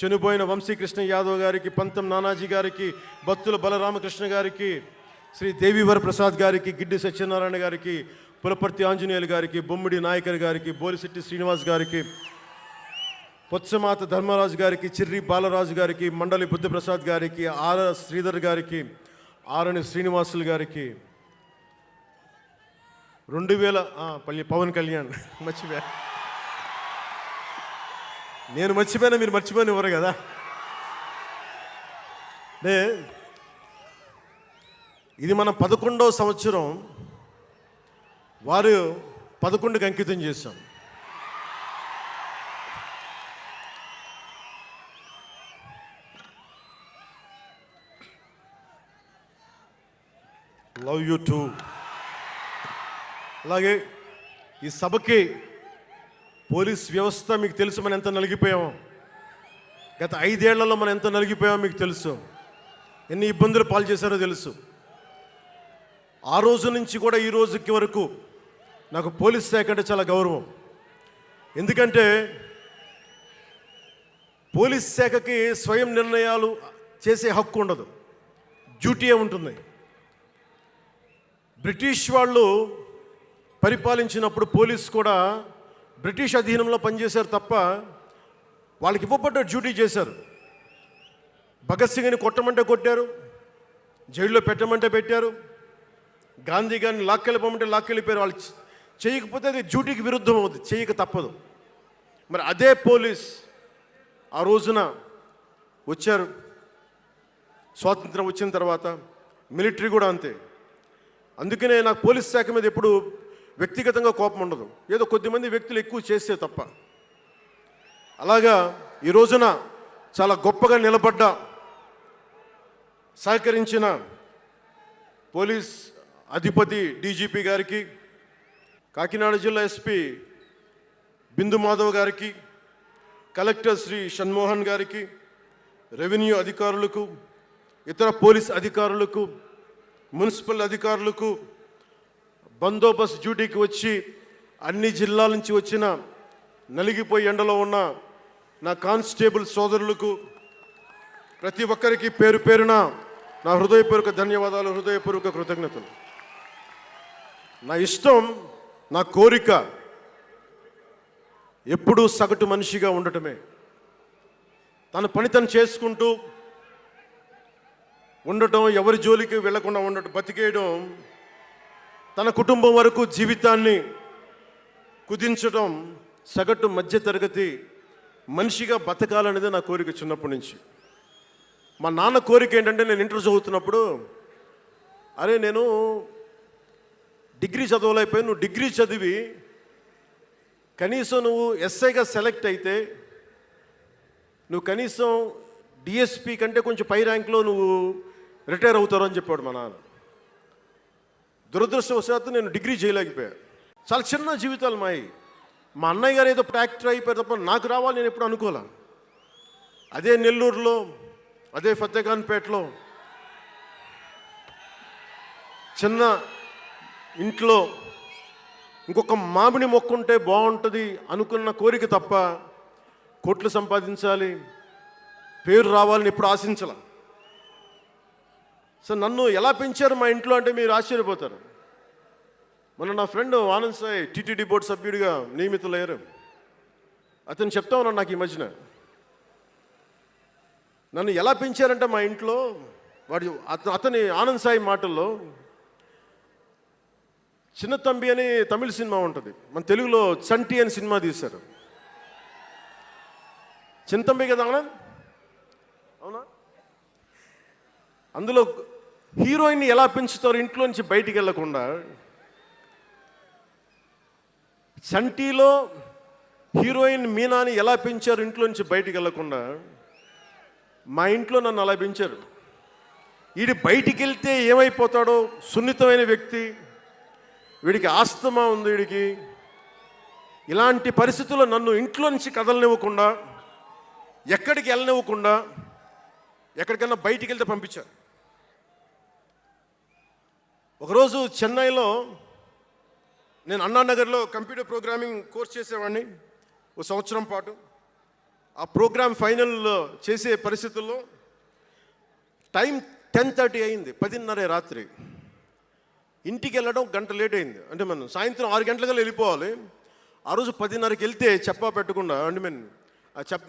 చనిపోయిన వంశీకృష్ణ యాదవ్ గారికి, పంతం నానాజీ గారికి, బత్తుల బలరామకృష్ణ గారికి, శ్రీ దేవీవర ప్రసాద్ గారికి, గిడ్డి సత్యనారాయణ గారికి, పులపర్తి ఆంజనేయులు గారికి, బొమ్మిడి నాయకర్ గారికి, బోలిశెట్టి శ్రీనివాస్ గారికి, పొత్సమాత ధర్మరాజు గారికి, చిర్రి బాలరాజు గారికి, మండలి బుద్ధప్రసాద్ గారికి, ఆర్ శ్రీధర్ గారికి, ఆరణి శ్రీనివాసులు గారికి, 2000 పవన్ కళ్యాణ్ మర్చిపోయా, నేను మర్చిపోయినా మీరు మర్చిపోయిన ఎవరు కదా. ఇది మన 11వ సంవత్సరం. వారు 11కి అంకితం చేశాం. Love you two. అలాగే ఈ సభకి పోలీస్ వ్యవస్థ మీకు తెలుసు, మనం ఎంత నలిగిపోయామో. గత 5 ఏళ్లలో మనం ఎంత నలిగిపోయామో మీకు తెలుసు. ఎన్ని ఇబ్బందులు పాలు చేశారో తెలుసు. ఆ రోజు నుంచి కూడా ఈ రోజుకి వరకు నాకు పోలీస్ శాఖ అంటే చాలా గౌరవం. ఎందుకంటే పోలీస్ శాఖకి స్వయం నిర్ణయాలు చేసే హక్కు ఉండదు, డ్యూటీయే ఉంటుంది. బ్రిటిష్ వాళ్ళు పరిపాలించినప్పుడు పోలీస్ కూడా బ్రిటిష్ అధీనంలో పనిచేశారు తప్ప వాళ్ళకి ఇవ్వబడ్డ డ్యూటీ చేశారు. భగత్ సింగ్ని కొట్టమంటే కొట్టారు, జైల్లో పెట్టమంటే పెట్టారు, గాంధీ గారిని లాక్కెళ్ళిపోమంటే లాక్కెళ్ళిపోయారు. వాళ్ళు చేయకపోతే అది డ్యూటీకి విరుద్ధం అవుతుంది, చేయక తప్పదు. మరి అదే పోలీస్ ఆ రోజున వచ్చారు. స్వాతంత్రం వచ్చిన తర్వాత మిలిటరీ కూడా అంతే. అందుకనే నాకు పోలీస్ శాఖ మీద ఎప్పుడు వ్యక్తిగతంగా కోపం ఉండదు, ఏదో కొద్దిమంది వ్యక్తులు ఎక్కువ చేస్తే తప్ప. అలాగా ఈ రోజున చాలా గొప్పగా నిలబడ్డ, సహకరించిన పోలీస్ అధిపతి డీజీపీ గారికి, కాకినాడ జిల్లా ఎస్పీ బిందు మాధవ్ గారికి, కలెక్టర్ శ్రీ షణ్మోహన్ గారికి, రెవెన్యూ అధికారులకు, ఇతర పోలీస్ అధికారులకు, మున్సిపల్ అధికారులకు, బందోబస్తు డ్యూటీకి వచ్చి అన్ని జిల్లాల నుంచి వచ్చిన నలిగిపోయి ఎండలో ఉన్న నా కానిస్టేబుల్ సోదరులకు, ప్రతి ఒక్కరికి పేరు పేరున నా హృదయపూర్వక ధన్యవాదాలు, హృదయపూర్వక కృతజ్ఞతలు. నా ఇష్టం, నా కోరిక ఎప్పుడూ సగటు మనిషిగా ఉండటమే. తన పని తను చేసుకుంటూ ఉండటం, ఎవరి జోలికి వెళ్లకుండా ఉండటం, బతికేయడం, తన కుటుంబం వరకు జీవితాన్ని కుదించడం, సగటు మధ్యతరగతి మనిషిగా బతకాలనేది నా కోరిక చిన్నప్పటి నుంచి. మా నాన్న కోరిక ఏంటంటే, నేను ఇంటర్ చదువుతున్నప్పుడు, అరే నేను డిగ్రీ చదవలేకపోయి, నువ్వు డిగ్రీ చదివి కనీసం నువ్వు ఎస్ఐగా సెలెక్ట్ అయితే నువ్వు కనీసం డిఎస్పీ కంటే కొంచెం పై ర్యాంక్లో నువ్వు రిటైర్ అవుతారు అని చెప్పాడు మా నాన్న. దురదృష్టవశాత్తు నేను డిగ్రీ చేయలేకపోయాను. చాలా చిన్న జీవితాలు మాయి. మా అన్నయ్య గారు ఏదో యాక్టర్ అయిపోయారు తప్ప నాకు రావాలి నేను ఎప్పుడు అనుకోలే. అదే నెల్లూరులో, అదే ఫతేఖాన్పేటలో చిన్న ఇంట్లో ఇంకొక మామిడి మొక్క ఉంటే బాగుంటుంది అనుకున్న కోరిక తప్ప కోట్లు సంపాదించాలి, పేరు రావాలని ఎప్పుడు ఆశించాల. సో నన్ను ఎలా పెంచారు మా ఇంట్లో అంటే మీరు ఆశ్చర్యపోతారు. మొన్న నా friend Anand Sai TTD board సభ్యుడిగా నియమితులయ్యారు. అతను చెప్తా ఉన్నాను నాకు ఈ మధ్యన, నన్ను ఎలా పెంచారంటే మా ఇంట్లో వాడు అతని ఆనంద్ సాయి మాటల్లో, చిన్న తంబి అని తమిళ సినిమా ఉంటుంది, మన తెలుగులో చంటి అని సినిమా తీశారు. చిన్న తంబి కదా ఆనంద్, అవునా? అందులో హీరోయిన్ని ఎలా పెంచుతారు ఇంట్లో నుంచి బయటికి వెళ్ళకుండా, చంటిలో హీరోయిన్ మీనాని ఎలా పెంచారు ఇంట్లో నుంచి బయటికి వెళ్ళకుండా, మా ఇంట్లో నన్ను అలా పెంచారు. వీడి బయటికి వెళ్తే ఏమైపోతాడో, సున్నితమైన వ్యక్తి, వీడికి ఆస్తమా ఉంది, వీడికి ఇలాంటి పరిస్థితుల్లో నన్ను ఇంట్లో నుంచి కదలనివ్వకుండా, ఎక్కడికి వెళ్ళనివ్వకుండా, ఎక్కడికన్నా బయటికి వెళ్తే పంపించారు. ఒకరోజు చెన్నైలో నేను అన్నానగర్లో కంప్యూటర్ ప్రోగ్రామింగ్ కోర్స్ చేసేవాడిని 1 సంవత్సరం పాటు. ఆ ప్రోగ్రామ్ ఫైనల్ చేసే పరిస్థితుల్లో టైం 10:30 అయింది, 10:30 రాత్రి. ఇంటికి వెళ్ళడం గంట లేట్ అయింది. అంటే మనం సాయంత్రం 6 గంటలకల్లా వెళ్ళిపోవాలి. ఆ రోజు 10:30కి వెళ్తే చెప్పా పెట్టకుండా, అంటే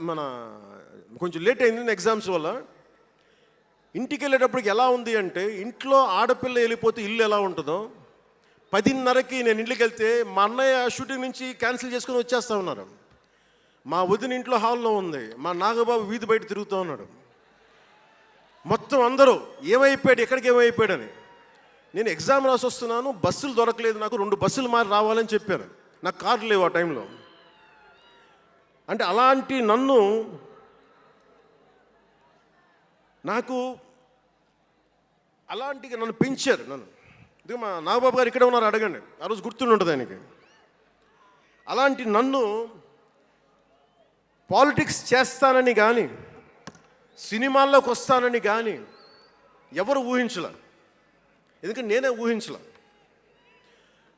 మన కొంచెం లేట్ అయింది ఎగ్జామ్స్ వల్ల. ఇంటికి వెళ్ళేటప్పటికి ఎలా ఉంది అంటే, ఇంట్లో ఆడపిల్ల వెళ్ళిపోతే ఇల్లు ఎలా ఉంటుందో, 10:30కి నేను ఇంటికి వెళ్తే మా అన్నయ్య షూటింగ్ నుంచి క్యాన్సిల్ చేసుకుని వచ్చేస్తా ఉన్నారు. మా వదిన ఇంట్లో హాల్లో ఉంది, మా నాగబాబు వీధి బయట తిరుగుతూ ఉన్నాడు. మొత్తం అందరూ ఏమైపోయాడు, ఎక్కడికి ఏమైపోయాడని. నేను ఎగ్జామ్ రాసి వస్తున్నాను, బస్సులు దొరకలేదు, నాకు 2 బస్సులు మారి రావాలని చెప్పాను. నాకు కార్లు లేవు ఆ టైంలో. అంటే అలాంటి నన్ను పెంచారు నన్ను. ఇది మా నాగబాబు గారు ఇక్కడే ఉన్నారు, అడగండి, ఆ రోజు గుర్తుండి ఉంటుంది ఆయనకి. అలాంటి నన్ను పాలిటిక్స్ చేస్తానని కానీ, సినిమాల్లోకి వస్తానని కానీ ఎవరు ఊహించలే. ఎందుకంటే నేనే ఊహించలే.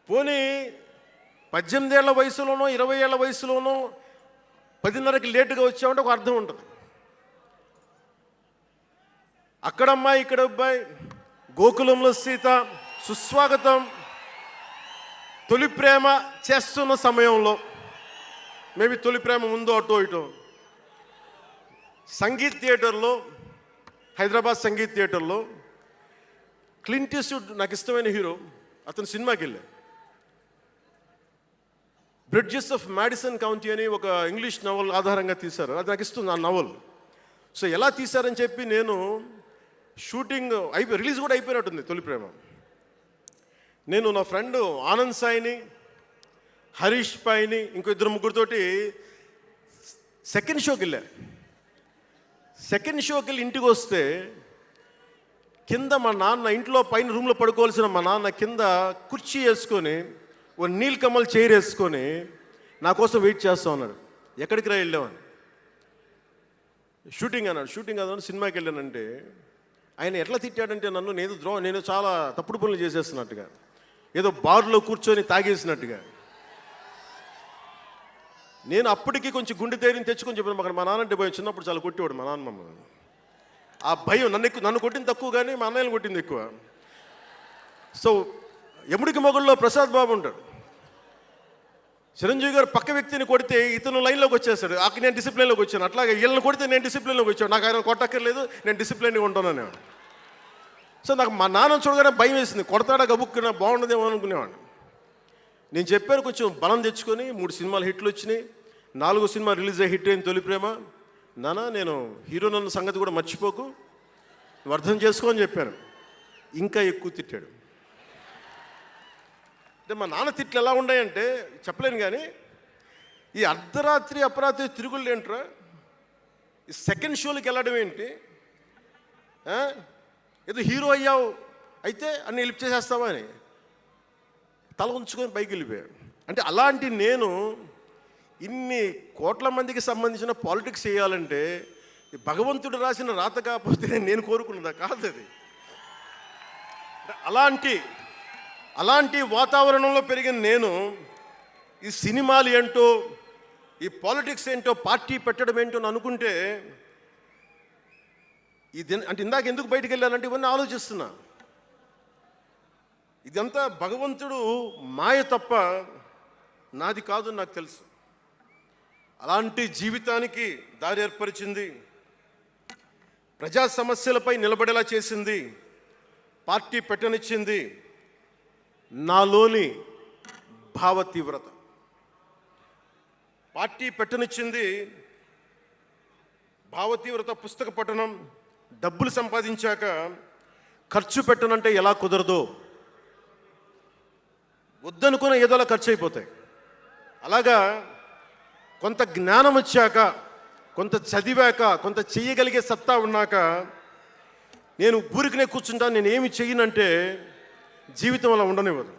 పోనీ 18 ఏళ్ల వయసులోనో 20 ఏళ్ల వయసులోనో 10:30కి లేటుగా వచ్చామంటే ఒక అర్థం ఉంటుంది. అక్కడమ్మాయి ఇక్కడ అబ్బాయి, గోకులంలో సీత, సుస్వాగతం, తొలి ప్రేమ చేస్తున్న సమయంలో, మేబీ తొలి ప్రేమ ముందు అటో ఇటో, సంగీత్ థియేటర్లో, హైదరాబాద్ సంగీత్ థియేటర్లో క్లింట్ ఈస్ట్వుడ్ నాకు ఇష్టమైన హీరో, అతను సినిమాకి వెళ్ళా. బ్రిడ్జెస్ ఆఫ్ మ్యాడిసన్ కౌంటీ అని ఒక ఇంగ్లీష్ నవల్ ఆధారంగా తీశారు. అది నాకు ఇస్తుంది ఆ నవల్. సో ఎలా తీశారని చెప్పి నేను షూటింగ్ రిలీజ్ కూడా అయిపోయినట్టుంది తొలి ప్రేమ. నేను నా ఫ్రెండ్ ఆనంద్ సాయిని, హరీష్ పాయిని, ఇంకో 2-3తోటి సెకండ్ షోకి వెళ్ళా. సెకండ్ షోకి వెళ్ళి ఇంటికి వస్తే కింద మా నాన్న, ఇంట్లో పైన రూమ్లో పడుకోవాల్సిన మా నాన్న కింద కుర్చీ వేసుకొని ఓ నీలకమల్ చైర్ వేసుకొని నా కోసం వెయిట్ చేస్తూ ఉన్నాడు. ఎక్కడికి రా వెళ్ళామని. షూటింగ్ అన్నాడు. షూటింగ్ అన్నాడు, సినిమాకి వెళ్ళానంటే ఆయన ఎట్లా తిట్టాడంటే నన్ను, నేను చాలా తప్పుడు పనులు చేసేస్తున్నట్టుగా, ఏదో బార్లో కూర్చొని తాగేసినట్టుగా. నేను అప్పటికి కొంచెం గుండె ధైర్యం తెచ్చుకొని చెప్పాను. అక్కడ మా నాన్న అంటే భయం, చిన్నప్పుడు చాలా కొట్టేవాడు మా నాన్న మమ్మల్ని. ఆ భయం నన్ను కొట్టింది తక్కువ కానీ మా అన్నయ్యను కొట్టింది ఎక్కువ. సో ఎముడికి మొగుళ్ళలో ప్రసాద్ బాబు ఉంటాడు. చిరంజీవి గారు పక్క వ్యక్తిని కొడితే ఇతను లైన్లోకి వచ్చేస్తాడు. అక్కడ నేను డిసిప్లిన్లోకి వచ్చాను. అట్లాగే వీళ్ళని కొడితే నేను డిసిప్లిన్లోకి వచ్చాను. నాకు ఆయన కొట్టక్కర్లేదు, నేను డిసిప్లిన్గా ఉంటాను. సో నాకు మా నాన్న చూడగానే భయం వేసింది. కొడతాడా గబుక్కున బాగుండదేమో అనుకునేవాడు. నేను చెప్పాను, కొంచెం బలం తెచ్చుకొని 3 సినిమాలు హిట్లు వచ్చినాయి, 4వ సినిమా రిలీజ్ అయ్యి హిట్ అయింది తొలి ప్రేమ. నాన్న నేను హీరో నన్న సంగతి కూడా మర్చిపోకు, నువ్వు అర్థం చేసుకో అని చెప్పాను. ఇంకా ఎక్కువ తిట్టాడు. అంటే మా నాన్న తిట్లు ఎలా ఉన్నాయంటే చెప్పలేను. కానీ ఈ అర్ధరాత్రి అపరాత్రి తిరుగుళ్ళు ఏంట్రా, ఈ సెకండ్ షోలకి వెళ్ళడం ఏంటి, ఏదో హీరో అయ్యావు అయితే అన్నీ లిప్ చేసేస్తావా అని తల ఉంచుకొని పైకి వెళ్ళిపోయాడు. అంటే అలాంటి నేను ఇన్ని కోట్ల మందికి సంబంధించిన పాలిటిక్స్ చేయాలంటే భగవంతుడు రాసిన రాత కాకపోతే నేను కోరుకున్నదా కాదు అది. అలాంటి వాతావరణంలో పెరిగిన నేను ఈ సినిమాలు ఏంటో, ఈ పాలిటిక్స్ ఏంటో, పార్టీ పెట్టడం ఏంటో అని అనుకుంటే అంటే ఇందాక ఎందుకు బయటికి వెళ్ళానంటే ఇవన్నీ ఆలోచిస్తున్నా. ఇదంతా భగవంతుడు మాయ తప్ప నాది కాదు నాకు తెలుసు. అలాంటి జీవితానికి దారి ఏర్పరిచింది, ప్రజా సమస్యలపై నిలబడేలా చేసింది, పార్టీ పెట్టనిచ్చింది నాలోని భావ తీవ్రత. పార్టీ పెట్టనిచ్చింది భావ తీవ్రత. పుస్తక పఠనం, డబ్బులు సంపాదించాక ఖర్చు పెట్టనంటే ఎలా కుదరదో, వద్దనుకున్న ఏదోలా ఖర్చు అయిపోతాయి. అలాగా కొంత జ్ఞానం వచ్చాక, కొంత చదివాక, కొంత చెయ్యగలిగే సత్తా ఉన్నాక నేను ఊరికనే కూర్చుంటాను, నేను ఏమి చెయ్యనంటే జీవితం అలా ఉండనివ్వదు.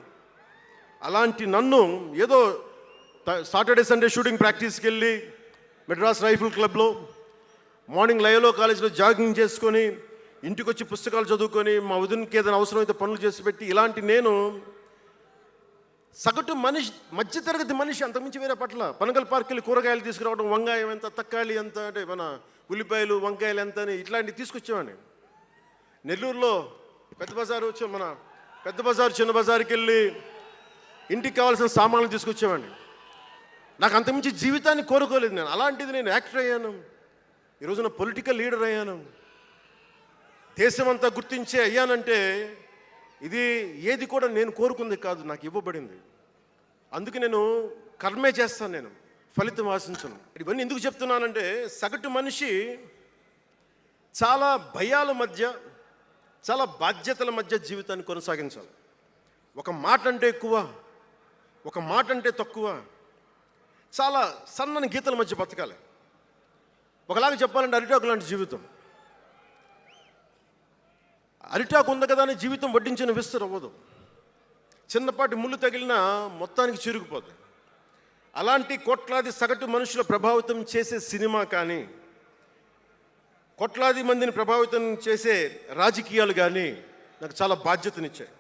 అలాంటి నన్ను ఏదో సాటర్డే సండే షూటింగ్ ప్రాక్టీస్కి వెళ్ళి మెడ్రాస్ రైఫిల్ క్లబ్లో, మార్నింగ్ లయలో కాలేజీలో జాగింగ్ చేసుకొని, ఇంటికి వచ్చి పుస్తకాలు చదువుకొని, మా వదినకి ఏదైనా అవసరమైతే పనులు చేసి పెట్టి, ఇలాంటి నేను సగటు మనిషి, మధ్యతరగతి మనిషి, అంతకుమించి వేరే పట్ల. పనగల్ పార్క్ వెళ్ళి కూరగాయలు తీసుకురావడం, వంకాయ ఎంత, తక్కాళి ఎంత, అంటే మన ఉల్లిపాయలు వంకాయలు ఎంత అని ఇట్లాంటివి తీసుకొచ్చేవాడిని. నెల్లూరులో పెద్ద బజారు మన పెద్ద బజారు చిన్న బజారుకి వెళ్ళి ఇంటికి కావాల్సిన సామాన్లు తీసుకొచ్చేవాడిని. నాకు అంతకుమించి జీవితాన్ని కోరుకోలేదు నేను. అలాంటిది నేను యాక్టర్ అయ్యాను, ఈ రోజున పొలిటికల్ లీడర్ అయ్యాను, దేశమంతా గుర్తించే అయ్యానంటే ఇది ఏది కూడా నేను కోరుకుంది కాదు, నాకు ఇవ్వబడింది. అందుకే నేను కర్మే చేస్తాను, నేను ఫలితం ఆశించను. ఇవన్నీ ఎందుకు చెప్తున్నానంటే సగటు మనిషి చాలా భయాల మధ్య, చాలా బాధ్యతల మధ్య జీవితాన్ని కొనసాగించాలి. ఒక మాట అంటే ఎక్కువ, ఒక మాట అంటే తక్కువ, చాలా సన్నని గీతల మధ్య బతకాలి. ఒకలాగా చెప్పాలంటే అరిటాకు లాంటి జీవితం. అరిటాకు ఉంది కదా అని జీవితం వడ్డించిన విస్తరు అవ్వదు. చిన్నపాటి ముళ్ళు తగిలినా మొత్తానికి చిరుగుపోతుంది. అలాంటి కోట్లాది సగటు మనుషుల ప్రభావితం చేసే సినిమా కానీ, కోట్లాది మందిని ప్రభావితం చేసే రాజకీయాలు కానీ నాకు చాలా బాధ్యతనిచ్చాయి.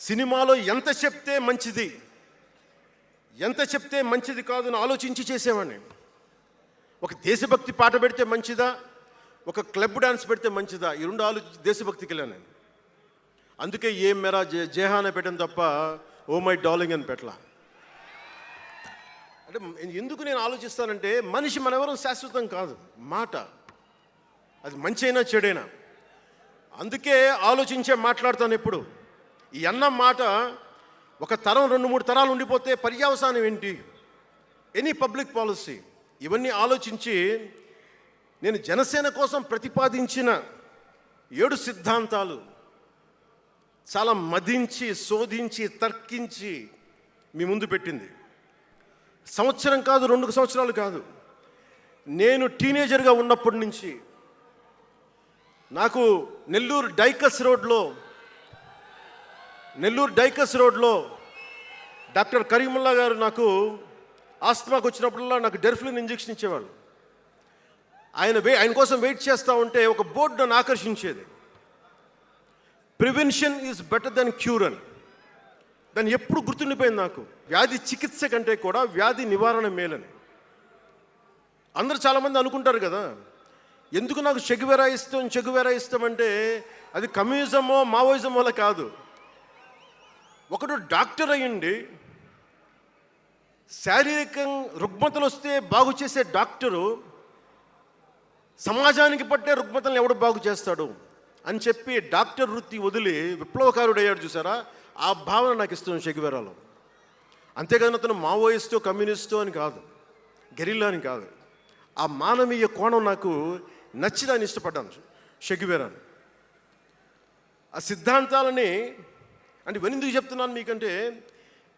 సినిమాలో ఎంత చెప్తే మంచిది, ఎంత చెప్తే మంచిది కాదు అని ఆలోచించి చేసేవాడిని. ఒక దేశభక్తి పాట పెడితే మంచిదా, ఒక క్లబ్ డాన్స్ పెడితే మంచిదా, ఈ రెండు ఆలోచించి దేశభక్తికి వెళ్ళాను నేను. అందుకే ఏం మెరా జేహానే పెట్టాను తప్ప ఓ మై డార్లింగ్ అని పెట్టలా. అంటే ఎందుకు నేను ఆలోచిస్తానంటే, మనిషి మనెవరం శాశ్వతం కాదు. మాట అది మంచి అయినా చెడైనా, అందుకే ఆలోచించే మాట్లాడతాను ఎప్పుడు. ఈ అన్న మాట ఒక తరం 2-3 తరాలు ఉండిపోతే పర్యవసానం ఏంటి, ఎనీ పబ్లిక్ పాలసీ, ఇవన్నీ ఆలోచించి నేను జనసేన కోసం ప్రతిపాదించిన 7 సిద్ధాంతాలు చాలా మదించి, శోధించి, తర్కించి మీ ముందు పెట్టింది. సంవత్సరం కాదు, 2 సంవత్సరాలు కాదు, నేను టీనేజర్గా ఉన్నప్పటి నుంచి నాకు నెల్లూరు డైకస్ రోడ్లో డాక్టర్ కరీముల్లా గారు నాకు ఆస్తమాకు వచ్చినప్పుడల్లా నాకు డెర్ఫ్లిన్ ఇంజెక్షన్ ఇచ్చేవాళ్ళు. ఆయన కోసం వెయిట్ చేస్తూ ఉంటే ఒక బోర్డు నన్ను ఆకర్షించేది, prevention is better than cure అని. దాన్ని ఎప్పుడు గుర్తుండిపోయింది నాకు. వ్యాధి చికిత్స కంటే కూడా వ్యాధి నివారణ మేలని. అందరూ చాలామంది అనుకుంటారు కదా, ఎందుకు నాకు చెగువెరా ఇష్టం అంటే అది కమ్యూనిజమో మావోయిజమో కాదు. ఒకడు డాక్టర్ అయ్యండి, శారీరక రుగ్మతలు వస్తే బాగు చేసే డాక్టరు సమాజానికి పట్టే రుగ్మతలను ఎవడు బాగు చేస్తాడు అని చెప్పి డాక్టర్ వృత్తి వదిలి విప్లవకారుడు అయ్యాడు చూసారా, ఆ భావన నాకు ఇస్తుంది చెగువెరాలో. అంతేగాని అతను మావోయిస్టో కమ్యూనిస్టో అని కాదు, గెరిల్లా అని కాదు. ఆ మానవీయ కోణం నాకు నచ్చి దాన్ని ఇష్టపడ్డాను చెగువెరాను. ఆ సిద్ధాంతాలని అంటే ఎందుకు చెప్తున్నాను మీకంటే,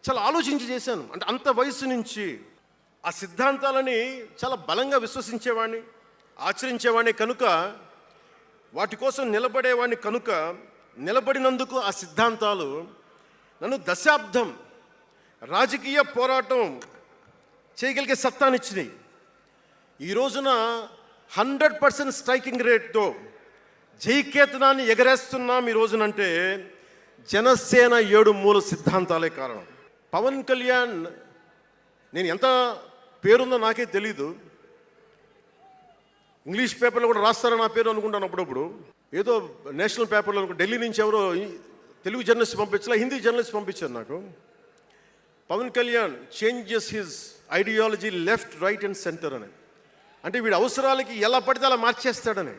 చాలా ఆలోచించి చేశాను. అంటే అంత వయసు నుంచి ఆ సిద్ధాంతాలని చాలా బలంగా విశ్వసించేవాడిని, ఆచరించేవాడిని కనుక, వాటి కోసం నిలబడేవాడిని కనుక, నిలబడినందుకు ఆ సిద్ధాంతాలు నన్ను దశాబ్దం రాజకీయ పోరాటం చేయగలిగే సత్తానిచ్చినాయి. ఈ రోజున 100% స్ట్రైకింగ్ రేట్తో జైకేతనాన్ని ఎగరేస్తున్నాం ఈ రోజునంటే జనసేన 7 మూల సిద్ధాంతాలే కారణం. పవన్ కళ్యాణ్, నేను ఎంత పేరుందో నాకే తెలీదు, ఇంగ్లీష్ పేపర్లో కూడా రాస్తారా నా పేరు అనుకుంటాను అప్పుడప్పుడు. ఏదో నేషనల్ పేపర్లో ఢిల్లీ నుంచి ఎవరో తెలుగు జర్నలిస్ట్ పంపించలే, హిందీ జర్నలిస్ట్ పంపించారు నాకు. Pawan Kalyan changes his ideology left, right and centre అని. అంటే వీడి అవసరాలకి ఎలా పడితే అలా మార్చేస్తాడని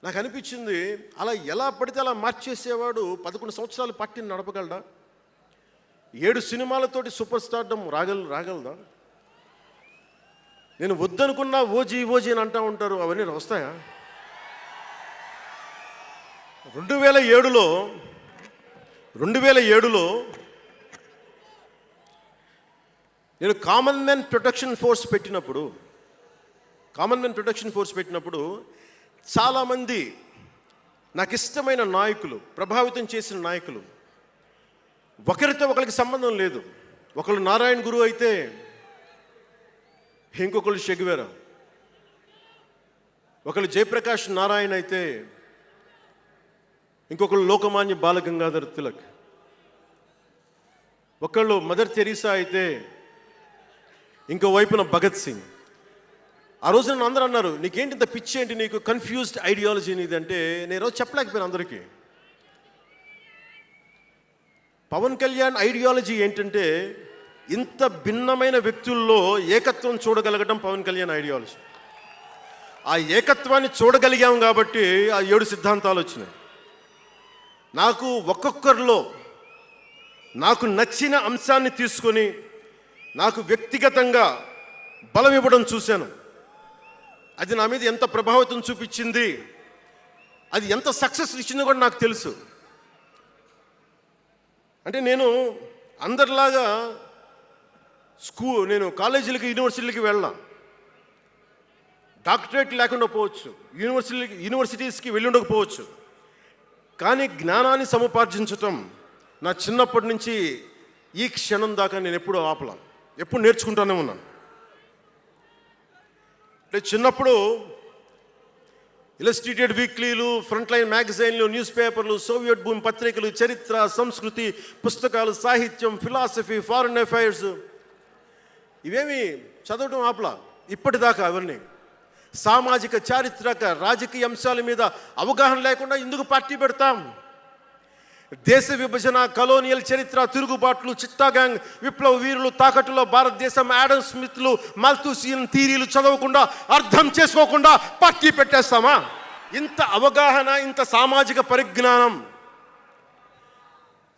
నాకు అనిపించింది. అలా ఎలా పడితే అలా మార్చేసేవాడు 11 సంవత్సరాలు పార్టీని నడపగలడా? 7 సినిమాలతోటి సూపర్ స్టార్డమ్ రాగలదా? నేను వద్దనుకున్నా ఓజీ అని అంటూ ఉంటారు, అవన్నీ వస్తాయా? 2007లో నేను కామన్ మ్యాన్ ప్రొటెక్షన్ ఫోర్స్ పెట్టినప్పుడు చాలామంది నాకు ఇష్టమైన నాయకులు, ప్రభావితం చేసిన నాయకులు, ఒకరితో ఒకరికి సంబంధం లేదు. ఒకళ్ళు నారాయణ గురు అయితే ఇంకొకళ్ళు చెగువెరా, ఒకళ్ళు జయప్రకాష్ నారాయణ అయితే ఇంకొకళ్ళు లోకమాన్య బాలగంగాధర్ తిలక్, ఒకళ్ళు మదర్ తెరీసా అయితే ఇంకో వైపున భగత్ సింగ్. ఆ రోజు నన్ను అందరూ అన్నారు, నీకేంటి ఇంత పిచ్చి ఏంటి, నీకు కన్ఫ్యూజ్డ్ ఐడియాలజీ నీది అంటే నేను రోజు చెప్పలేకపోయాను అందరికీ. పవన్ కళ్యాణ్ ఐడియాలజీ ఏంటంటే, ఇంత భిన్నమైన వ్యక్తుల్లో ఏకత్వం చూడగలగడం పవన్ కళ్యాణ్ ఐడియాలజీ. ఆ ఏకత్వాన్ని చూడగలిగాం కాబట్టి ఆ 7 సిద్ధాంతాలు వచ్చినాయి. నాకు ఒక్కొక్కరిలో నాకు నచ్చిన అంశాన్ని తీసుకొని నాకు వ్యక్తిగతంగా బలం ఇవ్వడం చూశాను. అది నా మీద ఎంత ప్రభావితం చూపించింది అది ఎంత సక్సెస్ ఇచ్చిందో కూడా నాకు తెలుసు. అంటే నేను అందరిలాగా నేను కాలేజీలకి యూనివర్సిటీలకి వెళ్ళా, డాక్టరేట్ లేకుండా పోవచ్చు, యూనివర్సిటీస్కి వెళ్ళి ఉండకపోవచ్చు, కానీ జ్ఞానాన్ని సముపార్జించటం నా చిన్నప్పటి నుంచి ఈ క్షణం దాకా నేను ఎప్పుడూ ఆపలా, ఎప్పుడు నేర్చుకుంటానే ఉన్నాను. అంటే చిన్నప్పుడు ఇలస్ట్రేటెడ్ వీక్లీలు, ఫ్రంట్ లైన్ మ్యాగజైన్లు, న్యూస్ పేపర్లు, సోవియట్ భూమి పత్రికలు, చరిత్ర, సంస్కృతి పుస్తకాలు, సాహిత్యం, ఫిలాసఫీ, ఫారిన్ అఫైర్స్ ఇవేమి చదవటం ఆపలా ఇప్పటిదాకా. అవన్నీ సామాజిక, చారిత్రక, రాజకీయ అంశాల మీద అవగాహన లేకుండా ఎందుకు పార్టీ పెడతాం? దేశ విభజన, కలోనియల్ చరిత్ర, తిరుగుబాట్లు, చిత్తాగాంగ్, విప్లవ వీరులు, తాకట్టులో భారతదేశం, యాడమ్ స్మిత్లు, మాల్థూసియన్ థీరీలు చదవకుండా, అర్థం చేసుకోకుండా పార్టీ పెట్టేస్తామా? ఇంత అవగాహన, ఇంత సామాజిక పరిజ్ఞానం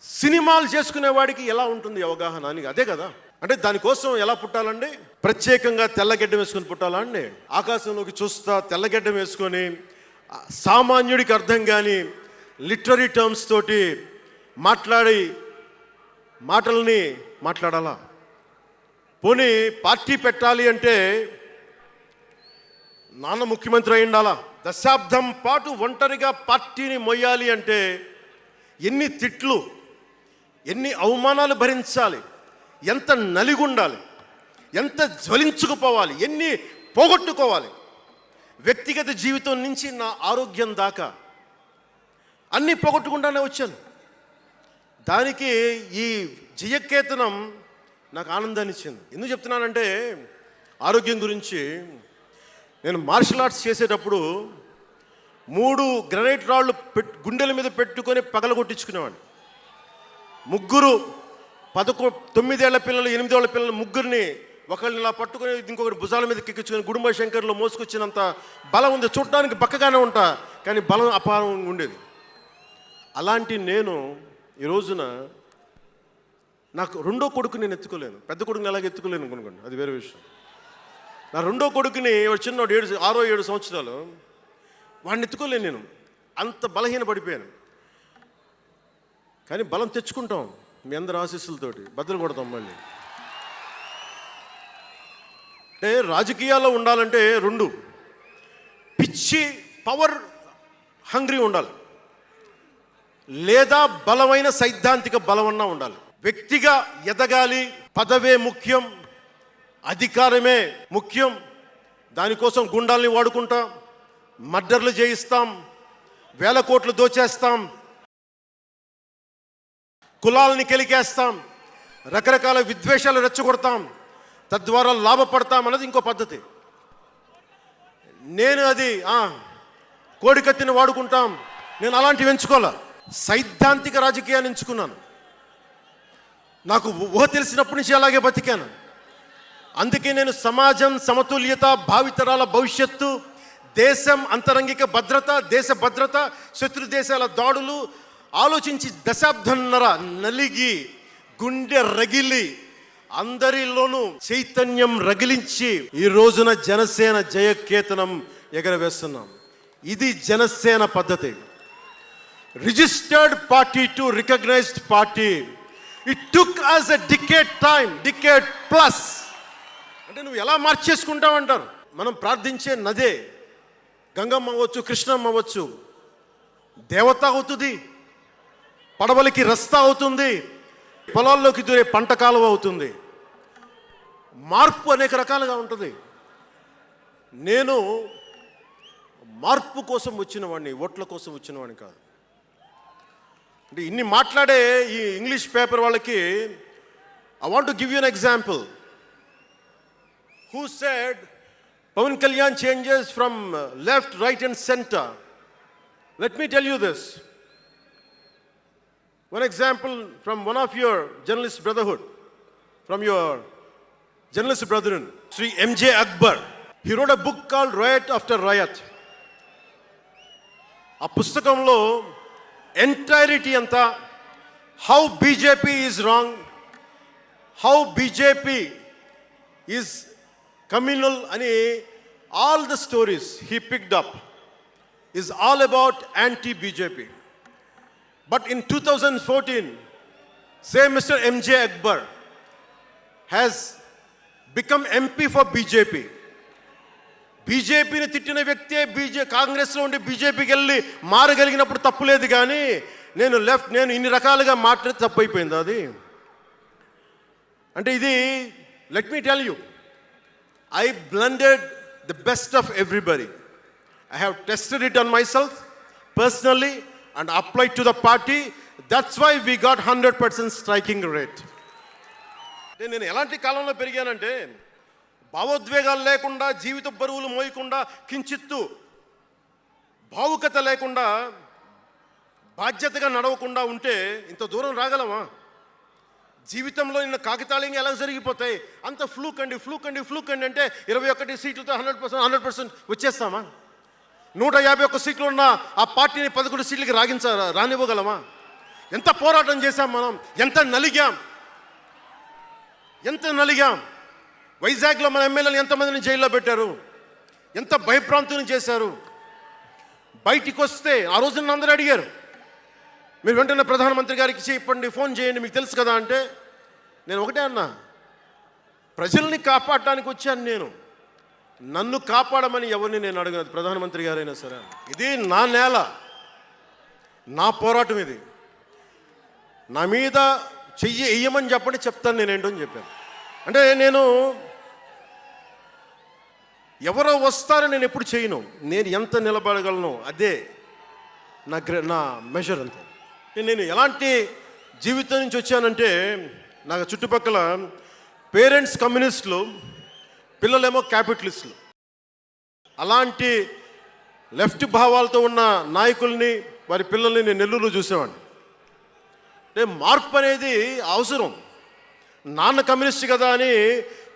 సినిమాలు చేసుకునే వాడికి ఎలా ఉంటుంది అవగాహన అని? అదే కదా. అంటే దానికోసం ఎలా పుట్టాలండి? ప్రత్యేకంగా తెల్లగడ్డం వేసుకొని పుట్టాలా అండి? ఆకాశంలోకి చూస్తా తెల్లగడ్డం వేసుకొని సామాన్యుడికి అర్థం కాని లిటరీ టర్మ్స్ తోటి మాటల్ని మాట్లాడాలా? పోనీ పార్టీ పెట్టాలి అంటే నాన్న ముఖ్యమంత్రి అయి ఉండాలా? దశాబ్దం పాటు ఒంటరిగా పార్టీని మొయ్యాలి అంటే ఎన్ని తిట్లు, ఎన్ని అవమానాలు భరించాలి, ఎంత నలిగుండాలి, ఎంత జ్వలించుకుపోవాలి, ఎన్ని పోగొట్టుకోవాలి. వ్యక్తిగత జీవితం నుంచి నా ఆరోగ్యం దాకా అన్నీ పోగొట్టుకుంటానే వచ్చాను. దానికి ఈ జయకేతనం నాకు ఆనందాన్ని ఇచ్చింది. ఎందుకు చెప్తున్నానంటే ఆరోగ్యం గురించి. నేను మార్షల్ ఆర్ట్స్ చేసేటప్పుడు 3 గ్రనైట్ రాళ్ళు గుండెల మీద పెట్టుకొని పగలగొట్టించుకునేవాడిని. 9 ఏళ్ల పిల్లలు, 8 ఏళ్ల పిల్లలు ముగ్గురిని ఒకళ్ళని ఇలా పట్టుకొని ఇంకొకటి భుజాల మీద ఎక్కించుకొని గుడుంబ శంకర్లో మోసుకొచ్చినంత బలం ఉంది. చూడటానికి బక్కగానే ఉంటా, కానీ బలం అపారంగా ఉండేది. అలాంటి నేను ఈ రోజున నాకు రెండో కొడుకు నేను ఎత్తుకోలేను. పెద్ద కొడుకుని అలాగే ఎత్తుకోలేను అనుకోండి, అది వేరే విషయం. నా రెండో కొడుకుని చిన్నవాడు 6-7 సంవత్సరాలు, వాడిని ఎత్తుకోలేను నేను, అంత బలహీన పడిపోయాను. కానీ బలం తెచ్చుకుంటాం మీ అందరి ఆశీస్సులతోటి, బద్దలు కొడతాం మళ్ళీ. అంటే రాజకీయాల్లో ఉండాలంటే 2 పిచ్చి పవర్ హంగ్రీ ఉండాలి, లేదా బలమైన సైద్ధాంతిక బలమన్నా ఉండాలి. వ్యక్తిగా ఎదగాలి, పదవే ముఖ్యం, అధికారమే ముఖ్యం. దానికోసం గుండాల్ని వాడుకుంటాం, మర్డర్లు చేయిస్తాం, వేల కోట్లు దోచేస్తాం, కులాలని కెలికేస్తాం, రకరకాల విద్వేషాలు రెచ్చగొడతాం, తద్వారా లాభపడతాం అన్నది ఇంకో పద్ధతి. నేను అది కోడికత్తిని వాడుకుంటాం, నేను అలాంటివి ఎంచుకోలే. సైద్ధాంతిక రాజకీయాన్ని ఎంచుకున్నాను. నాకు ఊహ తెలిసినప్పటి నుంచి అలాగే బతికాను. అందుకే నేను సమాజం, సమతుల్యత, భావితరాల భవిష్యత్తు, దేశం అంతరంగిక భద్రత, దేశ భద్రత, శత్రు దేశాల దాడులు ఆలోచించి దశాబ్దంన్నర నలిగి గుండె రగిలి అందరిలోనూ చైతన్యం రగిలించి ఈ రోజున జనసేన జయకేతనం ఎగరవేస్తున్నాం. ఇది జనసేన పద్ధతి. Registered party to recognised party. It took us a decade time, decade plus. అంటే నువ్వు ఎలా మార్చేసుకుంటావంటారు. మనం ప్రార్థించే నదే గంగమ్మ అవ్వచ్చు, కృష్ణమ్మ అవ్వచ్చు, దేవత అవుతుంది, పడవలకి రస్తా అవుతుంది, పొలాల్లోకి దూరే పంట కాలువ అవుతుంది. మార్పు అనేక రకాలుగా ఉంటుంది. నేను మార్పు కోసం వచ్చిన వాడిని, ఓట్ల కోసం వచ్చిన వాడిని కాదు. అంటే ఇన్ని మాట్లాడే ఈ ఇంగ్లీష్ పేపర్ వాళ్ళకి I want to give you an example. Who said Pawan Kalyan changes from left, right and center. Let me tell you this. One example from one of your journalist brotherhood, from your journalist brethren, Sri M.J. Akbar. He wrote a book called Riot After Riot. ఆ పుస్తకంలో entirety అంతా how BJP is wrong, how BJP is communal అని all the stories he picked up. is all about anti-BJP. But in 2014, same Mr. MJ Akbar has become MP for BJP. బీజేపీని తిట్టిన వ్యక్తే కాంగ్రెస్లో ఉండి బీజేపీకి వెళ్ళి మారగలిగినప్పుడు తప్పులేదు, కానీ నేను ఇన్ని రకాలుగా మాట్లాడి తప్పు అయిపోయింది అది. అంటే ఇది, let me tell you, I blended the best of everybody. I have tested it on myself personally and applied to the party. That's why we got 100% striking rate. నేను ఎలాంటి కాలంలో పెరిగానంటే, భావోద్వేగాలు లేకుండా, జీవిత బరువులు మోయకుండా, కించిత్తు భావుకత లేకుండా, బాధ్యతగా నడవకుండా ఉంటే ఇంత దూరం రాగలమా? జీవితంలో నిన్న కాగితాళంగా ఎలా జరిగిపోతాయి? అంత ఫ్లూక్ అండి అంటే 21 సీట్లతో 100% వచ్చేస్తామా? 151 సీట్లు ఉన్న ఆ పార్టీని 11 సీట్లకి రానివ్వగలమా? ఎంత పోరాటం చేశాం మనం, ఎంత నలిగాం. వైజాగ్లో మన ఎమ్మెల్యేలు ఎంతమందిని జైల్లో పెట్టారు, ఎంత భయభ్రాంతులను చేశారు. బయటికి వస్తే ఆ రోజు నన్ను అందరూ అడిగారు, మీరు వెంటనే ప్రధానమంత్రి గారికి చెప్పండి, ఫోన్ చేయండి, మీకు తెలుసు కదా అంటే, నేను ఒకటే అన్నా, ప్రజల్ని కాపాడటానికి వచ్చాను నేను, నన్ను కాపాడమని ఎవరిని నేను అడగను, ప్రధానమంత్రి గారైనా సరే. ఇది నా నేల, నా పోరాటం ఇది. నా మీద చెయ్యి వెయ్యమని చెప్పండి, చెప్తాను నేనేంటో అని చెప్పాను. అంటే నేను ఎవరో వస్తారో నేను ఎప్పుడు చేయను, నేను ఎంత నిలబడగలను అదే నా మెజర్ అంతే. నేను ఎలాంటి జీవితం నుంచి వచ్చానంటే, నాకు చుట్టుపక్కల పేరెంట్స్ కమ్యూనిస్టులు, పిల్లలేమో క్యాపిటలిస్టులు. అలాంటి లెఫ్ట్ భావాలతో ఉన్న నాయకుల్ని, వారి పిల్లల్ని నేను నెల్లూరులో చూసేవాడిని. అంటే మార్పు అనేది అవసరం. నాన్న కమ్యూనిస్ట్ కదా అని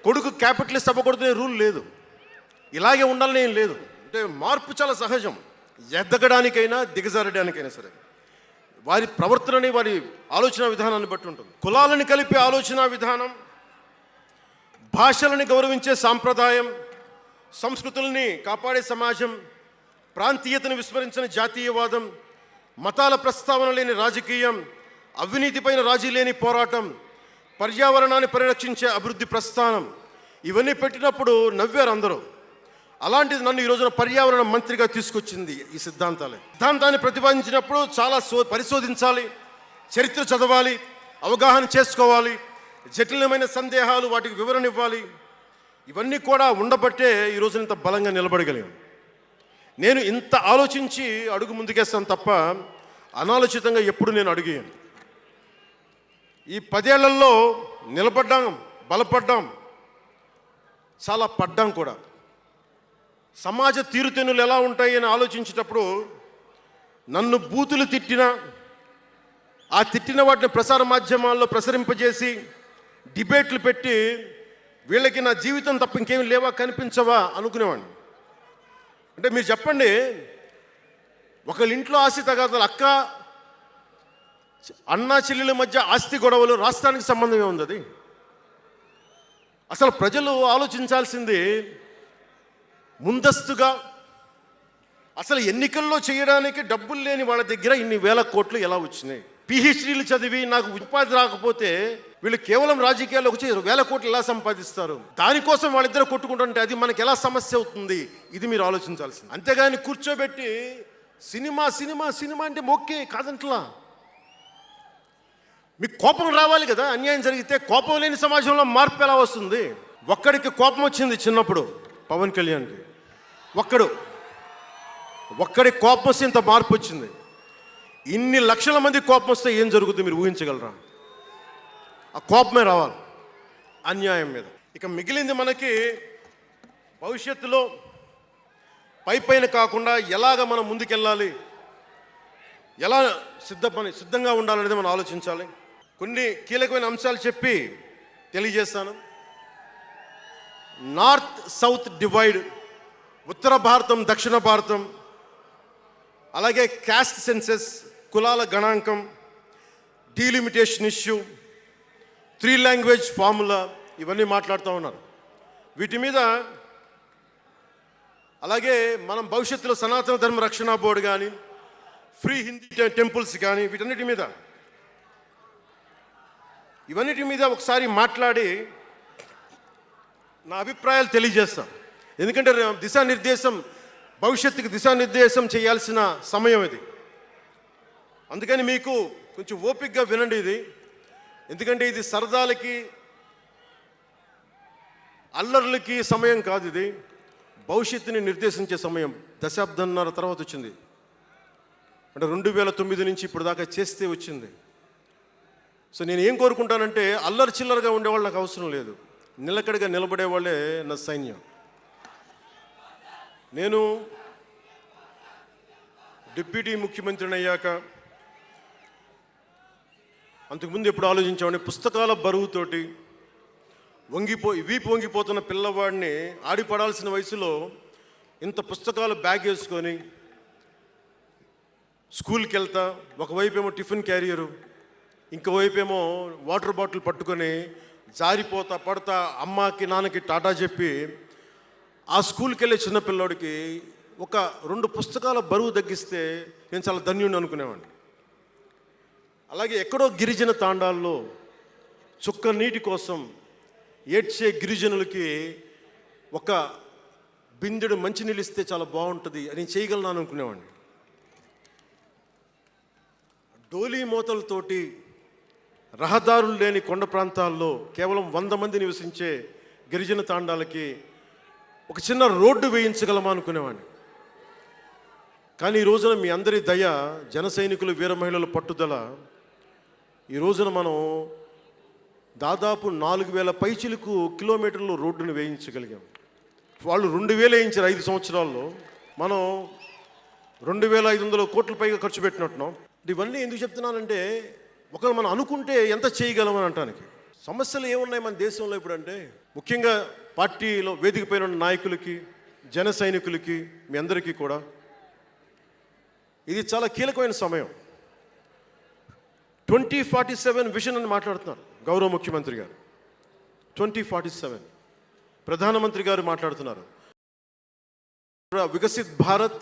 కొడుకు క్యాపిటలిస్ట్ అవ్వకూడదనే రూల్ లేదు, ఇలాగే ఉండాలని ఏం లేదు. అంటే మార్పు చాలా సహజం, ఎదగడానికైనా దిగజారడానికైనా సరే. వారి ప్రవర్తనని, వారి ఆలోచన విధానాన్ని బట్టి ఉంటుంది. కులాలను కలిపే ఆలోచన విధానం, భాషలని గౌరవించే సాంప్రదాయం, సంస్కృతుల్ని కాపాడే సమాజం, ప్రాంతీయతను విస్మరించిన జాతీయవాదం, మతాల ప్రస్తావన లేని రాజకీయం, అవినీతిపైన రాజీ లేని పోరాటం, పర్యావరణాన్ని పరిరక్షించే అభివృద్ధి ప్రస్థానం, ఇవన్నీ పెట్టినప్పుడు నవ్వారు అందరూ. అలాంటిది నన్ను ఈ రోజున పర్యావరణ మంత్రిగా తీసుకొచ్చింది ఈ సిద్ధాంతాన్ని ప్రతిపాదించినప్పుడు చాలా పరిశోధించాలి, చరిత్ర చదవాలి, అవగాహన చేసుకోవాలి, జటిలమైన సందేహాలు వాటికి వివరణ ఇవ్వాలి. ఇవన్నీ కూడా ఉండబట్టే ఈరోజు ఇంత బలంగా నిలబడగలిగాను. నేను ఇంత ఆలోచించి అడుగు ముందుకేస్తాను తప్ప అనాలోచితంగా ఎప్పుడు నేను అడిగాను. ఈ 10 ఏళ్లలో నిలబడ్డాం, బలపడ్డాం, చాలా పడ్డాం కూడా. సమాజ తీరుతెన్నులు ఎలా ఉంటాయి అని ఆలోచించేటప్పుడు నన్ను బూతులు తిట్టినా, ఆ తిట్టిన వాటిని ప్రసార మాధ్యమాల్లో ప్రసరింపజేసి డిబేట్లు పెట్టి, వీళ్ళకి నా జీవితం తప్ప ఇంకేమి లేవా, కనిపించవా అనుకునేవాడిని. అంటే మీరు చెప్పండి, ఒకళ్ళ ఇంట్లో ఆస్తి తగాదాలు, అన్నా చెల్లెల మధ్య ఆస్తి గొడవలు, రాష్ట్రానికి సంబంధమే ఉంది అది. అసలు ప్రజలు ఆలోచించాల్సింది ముందస్తుగా, అసలు ఎన్నికల్లో చేయడానికి డబ్బులు లేని వాళ్ళ దగ్గర ఇన్ని వేల కోట్లు ఎలా వచ్చినాయి? పిహెచ్డీలు చదివి నాకు ఉపాధి రాకపోతే వీళ్ళు కేవలం రాజకీయాల్లోకి వచ్చి 1000 కోట్లు ఎలా సంపాదిస్తారు? దానికోసం వాళ్ళిద్దరు కొట్టుకుంటుంటే అది మనకి ఎలా సమస్య అవుతుంది? ఇది మీరు ఆలోచించాల్సింది. అంతేగాని కూర్చోబెట్టి సినిమా సినిమా సినిమా అంటే మొక్కే కాదంట్లా. మీకు కోపం రావాలి కదా, అన్యాయం జరిగితే. కోపం లేని సమాజంలో మార్పు ఎలా వస్తుంది? ఒక్కడికి కోపం వచ్చింది చిన్నప్పుడు, పవన్ కళ్యాణ్కి. ఒక్కడి కోపం వస్తే ఇంత మార్పు వచ్చింది. ఇన్ని లక్షల మంది కోపం వస్తే ఏం జరుగుతుంది మీరు ఊహించగలరా? ఆ కోపమే రావాలి అన్యాయం మీద. ఇక మిగిలింది మనకి భవిష్యత్తులో పైన కాకుండా ఎలాగ మనం ముందుకెళ్ళాలి, ఎలా సిద్ధంగా ఉండాలనేది మనం ఆలోచించాలి. కొన్ని కీలకమైన అంశాలు చెప్పి తెలియజేస్తాను. నార్త్ సౌత్ డివైడ్, ఉత్తర భారతం దక్షిణ భారతం, అలాగే క్యాస్ట్ సెన్సెస్, కులాల గణాంకం, డీలిమిటేషన్ ఇష్యూ, 3 లాంగ్వేజ్ ఫార్ములా, ఇవన్నీ మాట్లాడుతూ ఉన్నారు. వీటి మీద అలాగే మనం భవిష్యత్తులో సనాతన ధర్మ రక్షణ బోర్డు కానీ, ఫ్రీ హిందీ టెంపుల్స్ కానీ, ఇవన్నిటి మీద ఒకసారి మాట్లాడి నా అభిప్రాయాలు తెలియజేస్తాం. ఎందుకంటే భవిష్యత్తుకి దిశానిర్దేశం చేయాల్సిన సమయం ఇది. అందుకని మీకు కొంచెం ఓపికగా వినండి ఇది. ఎందుకంటే ఇది సరదాలకి అల్లర్లకి సమయం కాదు, ఇది భవిష్యత్తుని నిర్దేశించే సమయం. దశాబ్దంన్నర తర్వాత వచ్చింది, అంటే 2009 నుంచి ఇప్పుడు దాకా చేస్తే వచ్చింది. సో నేను ఏం కోరుకుంటానంటే, అల్లరి చిల్లరగా ఉండేవాళ్ళు నాకు అవసరం లేదు, నిలకడగా నిలబడేవాళ్ళే నా సైన్యం. నేను డిప్యూటీ ముఖ్యమంత్రిని అయ్యాక అంతకుముందు ఎప్పుడు ఆలోచించామని, పుస్తకాల బరువుతోటి వీపు వంగిపోతున్న పిల్లవాడిని ఆడిపడాల్సిన వయసులో ఇంత పుస్తకాలు బ్యాగ్ వేసుకొని స్కూల్కి వెళ్తా, ఒకవైపు ఏమో టిఫిన్ క్యారియరు, ఇంకోవైపు ఏమో వాటర్ బాటిల్ పట్టుకొని జారిపోతా పడతా అమ్మకి నాన్నకి టాటా చెప్పి ఆ స్కూల్కి వెళ్ళే చిన్నపిల్లోడికి ఒక 2 పుస్తకాల బరువు తగ్గిస్తే నేను చాలా ధన్యుడిని అనుకునేవాడిని. అలాగే ఎక్కడో గిరిజన తాండాల్లో చుక్క నీటి కోసం ఏడ్చే గిరిజనులకి ఒక బిందెడు మంచినీళ్ళు ఇస్తే చాలా బాగుంటుంది అని చేయగలను అనుకునేవాడిని. డోలీ మూతలతోటి రహదారులు లేని కొండ ప్రాంతాల్లో కేవలం 100 మంది నివసించే గిరిజన తాండాలకి ఒక చిన్న రోడ్డు వేయించగలమా అనుకునేవాడిని. కానీ ఈ రోజున మీ అందరి దయ, జన సైనికులు, వీర మహిళల పట్టుదల, ఈ రోజున మనం దాదాపు 4000 పైచిలకు కిలోమీటర్లు రోడ్డును వేయించగలిగాం. వాళ్ళు 2000 వేయించారు 5 సంవత్సరాల్లో, మనం 2500 కోట్ల పైగా ఖర్చు పెట్టినట్టున్నాం. ఇవన్నీ ఎందుకు చెప్తున్నానంటే, ఒకవేళ మనం అనుకుంటే ఎంత చేయగలమని అంటానికి. సమస్యలు ఏమున్నాయి మన దేశంలో ఇప్పుడు అంటే, ముఖ్యంగా పార్టీలో వేదిక పైన ఉన్న నాయకులకి, జన సైనికులకి, మీ అందరికీ కూడా ఇది చాలా కీలకమైన సమయం. 2047 విజన్ అని మాట్లాడుతున్నారు గౌరవ ముఖ్యమంత్రి గారు. 2047 ప్రధానమంత్రి గారు మాట్లాడుతున్నారు. వికసిత్ భారత్,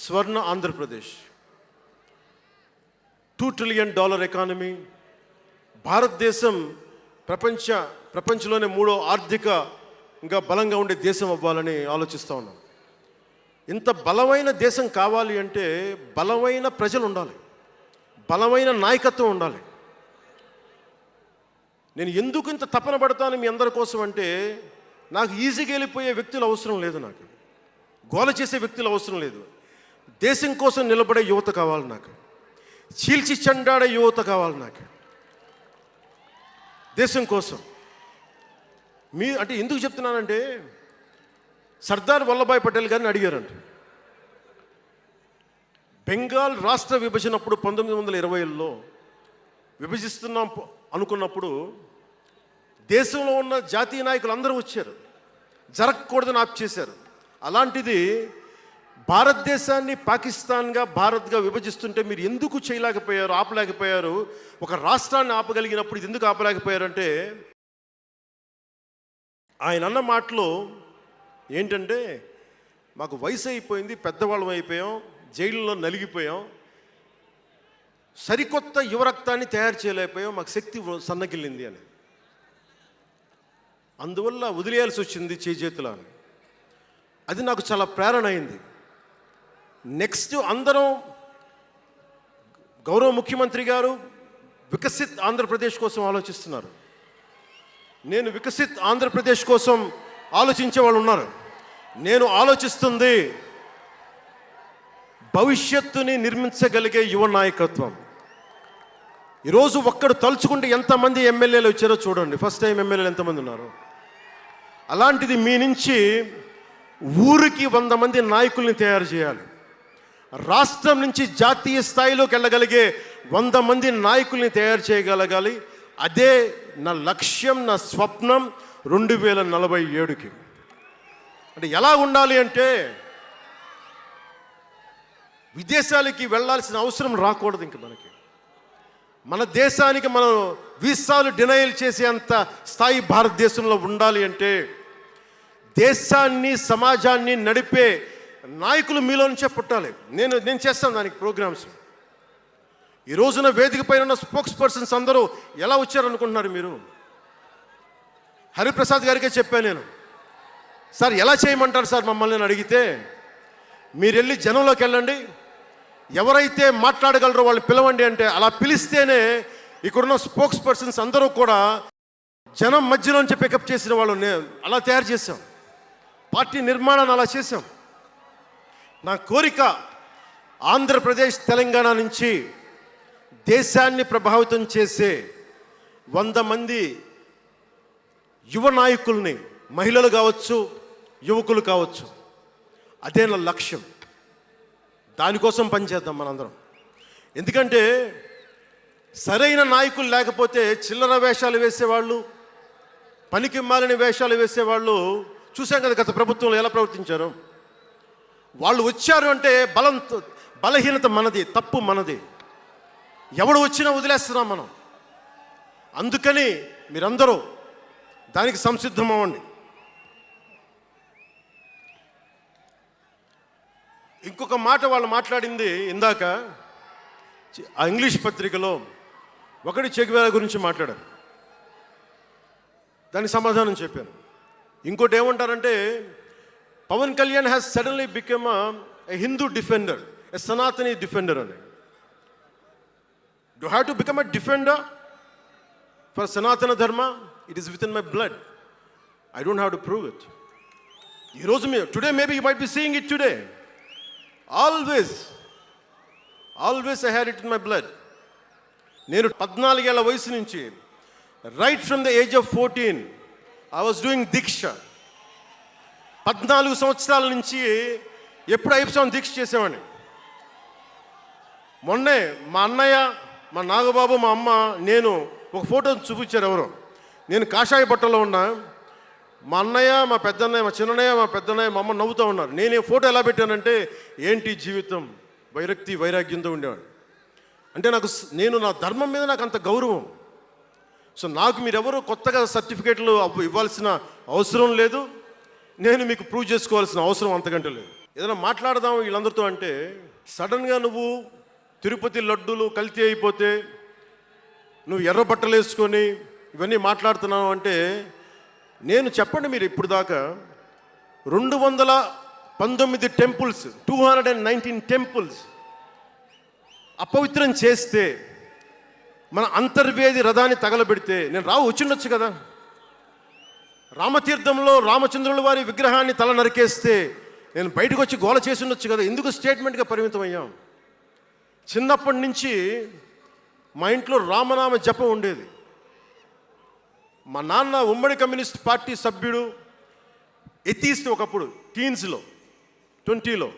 స్వర్ణ ఆంధ్రప్రదేశ్, $2 ట్రిలియన్ ఎకానమీ, భారతదేశం ప్రపంచంలోనే 3వ ఆర్థికంగా బలంగా ఉండే దేశం అవ్వాలని ఆలోచిస్తూ ఉన్నాం. ఇంత బలమైన దేశం కావాలి అంటే బలమైన ప్రజలు ఉండాలి, బలమైన నాయకత్వం ఉండాలి. నేను ఎందుకు ఇంత తపన పడతాను మీ అందరి కోసం అంటే, నాకు ఈజీగా వెళ్ళిపోయే వ్యక్తులు అవసరం లేదు, నాకు గోల చేసే వ్యక్తులు అవసరం లేదు. దేశం కోసం నిలబడే యువత కావాలి, నాకు చీల్చి చెండాడే యువత కావాలి, నాకు దేశం కోసం. అంటే ఎందుకు చెప్తున్నానంటే, సర్దార్ వల్లభాయ్ పటేల్ గారిని అడిగారంట. బెంగాల్ రాష్ట్ర విభజనప్పుడు 1920లో విభజిస్తున్నాం అనుకున్నప్పుడు దేశంలో ఉన్న జాతీయ నాయకులు అందరూ వచ్చారు, జరగకూడదని ఆప్ చేశారు. అలాంటిది భారతదేశాన్ని పాకిస్తాన్గా, భారత్గా విభజిస్తుంటే మీరు ఎందుకు చేయలేకపోయారు, ఆపలేకపోయారు? ఒక రాష్ట్రాన్ని ఆపగలిగినప్పుడు ఇది ఎందుకు ఆపలేకపోయారంటే, ఆయన అన్న మాటలో ఏంటంటే, మాకు వయసు అయిపోయింది, పెద్దవాళ్ళం అయిపోయాం, జైలులో నలిగిపోయాం, సరికొత్త యువరక్తాన్ని తయారు చేయలేకపోయాం, మాకు శక్తి సన్నగిల్లింది అని. అందువల్ల వదిలేయాల్సి వచ్చింది చేతుల అని. అది నాకు చాలా ప్రేరణ అయింది. నెక్స్ట్ అందరం, గౌరవ ముఖ్యమంత్రి గారు వికసిత్ ఆంధ్రప్రదేశ్ కోసం ఆలోచిస్తున్నారు, నేను వికసిత్ ఆంధ్రప్రదేశ్ కోసం ఆలోచించే వాళ్ళు ఉన్నారు. నేను ఆలోచిస్తుంది భవిష్యత్తుని నిర్మించగలిగే యువ నాయకత్వం. ఈరోజు ఒక్కడు తలుచుకుంటే ఎంతమంది ఎమ్మెల్యేలు వచ్చారో చూడండి. ఫస్ట్ టైం ఎమ్మెల్యేలు ఎంతమంది ఉన్నారు? అలాంటిది మీ నుంచి ఊరికి 100 మంది నాయకుల్ని తయారు చేయాలి. రాష్ట్రం నుంచి జాతీయ స్థాయిలోకి వెళ్ళగలిగే 100 మంది నాయకుల్ని తయారు చేయగలగాలి. అదే నా లక్ష్యం, నా స్వప్నం 2047కి. అంటే ఎలా ఉండాలి అంటే, విదేశాలకి వెళ్ళాల్సిన అవసరం రాకూడదు ఇంక మనకి. మన దేశానికి మనం వీసాలు డినైల్ చేసేంత స్థాయి భారతదేశంలో ఉండాలి అంటే, దేశాన్ని సమాజాన్ని నడిపే నాయకులు మీలో నుంచే పుట్టాలి. నేను చేస్తాను దానికి ప్రోగ్రామ్స్. ఈ రోజున వేదిక పైన ఉన్న స్పోక్స్ పర్సన్స్ అందరూ ఎలా వచ్చారనుకుంటున్నారు మీరు? హరిప్రసాద్ గారికే చెప్పాను నేను, సార్ ఎలా చేయమంటారు సార్ మమ్మల్ని అని అడిగితే, మీరు వెళ్ళి జనంలోకి వెళ్ళండి, ఎవరైతే మాట్లాడగలరో వాళ్ళు పిలవండి అంటే, అలా పిలిస్తేనే ఇక్కడున్న స్పోక్స్ పర్సన్స్ అందరూ కూడా జనం మధ్యలోంచి పికప్ చేసిన వాళ్ళు అలా తయారు చేశాం. పార్టీ నిర్మాణాన్ని అలా చేశాం. నా కోరిక ఆంధ్రప్రదేశ్ తెలంగాణ నుంచి దేశాన్ని ప్రభావితం చేసే 100 మంది యువ నాయకుల్ని, మహిళలు కావచ్చు, యువకులు కావచ్చు, అదే నా లక్ష్యం. దానికోసం పనిచేద్దాం మనందరం. ఎందుకంటే సరైన నాయకులు లేకపోతే చిల్లర వేషాలు వేసేవాళ్ళు, పనికి మాలిన వేషాలు వేసేవాళ్ళు చూసాం కదా గత ప్రభుత్వంలో ఎలా ప్రవర్తించారు. వాళ్ళు వచ్చారు అంటే బలహీనత మనది, తప్పు మనది. ఎవడు వచ్చినా వదిలేస్తున్నాం మనం. అందుకని మీరందరూ దానికి సంసిద్ధం అవ్వండి. ఇంకొక మాట వాళ్ళు మాట్లాడింది ఇందాక ఆ ఇంగ్లీష్ పత్రికలో, ఒకటి చెగువేరా గురించి మాట్లాడారు, దానికి సమాధానం చెప్పాను. ఇంకోటి ఏమంటారంటే, Pawan Kalyan has suddenly become a Hindu defender, a Sanatani defender అని. Do I have to become a defender for Sanatana Dharma? It is within my blood. I don't have to prove it. Today maybe you might be seeing it today. Always I had it in my blood. నేను 14 ఏళ్ల వయసు నుంచి, right from the age of 14, I was doing దీక్ష. 14 సంవత్సరాల నుంచి ఎప్పుడు అయ్యప్ప దీక్ష చేసేవాడిని. మొన్నే మా అన్నయ్య, మా నాగబాబు, మా అమ్మ, నేను ఒక ఫోటో చూపించారు ఎవరో. నేను కాషాయ బట్టలో ఉన్నా, మా అన్నయ్య, మా పెద్దన్నయ్య, మా చిన్నయ్య, మా పెద్దన్నయ్య, మా అమ్మ నవ్వుతూ ఉన్నారు. నేను ఈ ఫోటో ఎలా పెట్టానంటే, ఏంటి జీవితం, వైరక్తి వైరాగ్యంతో ఉండేవాడు. అంటే నేను నా ధర్మం మీద నాకు అంత గౌరవం. సో నాకు మీరెవరూ కొత్తగా సర్టిఫికేట్లు ఇవ్వాల్సిన అవసరం లేదు, నేను మీకు ప్రూవ్ చేసుకోవాల్సిన అవసరం అంతకంటే లేదు. ఏదైనా మాట్లాడదాం వీళ్ళందరితో అంటే, సడన్గా నువ్వు తిరుపతి లడ్డూలు కల్తీ అయిపోతే నువ్వు ఎర్ర బట్టలు వేసుకొని ఇవన్నీ మాట్లాడుతున్నావు అంటే, నేను చెప్పండి, మీరు ఇప్పుడు దాకా 219 టెంపుల్స్, 219 టెంపుల్స్ అపవిత్రం చేస్తే, మన అంతర్వేది రథాన్ని తగలబెడితే నేను వచ్చిండొచ్చు కదా. రామతీర్థంలో రామచంద్రుల వారి విగ్రహాన్ని తల నరికేస్తే నేను బయటకు వచ్చి గోల చేసి ఉండొచ్చు కదా. ఎందుకు స్టేట్మెంట్గా పరిమితం అయ్యాం? చిన్నప్పటి నుంచి మా ఇంట్లో రామనామ జపం ఉండేది. మా నాన్న ఉమ్మడి కమ్యూనిస్ట్ పార్టీ సభ్యుడు, ఎథీస్ట్ ఒకప్పుడు, టీన్స్లో 20లో.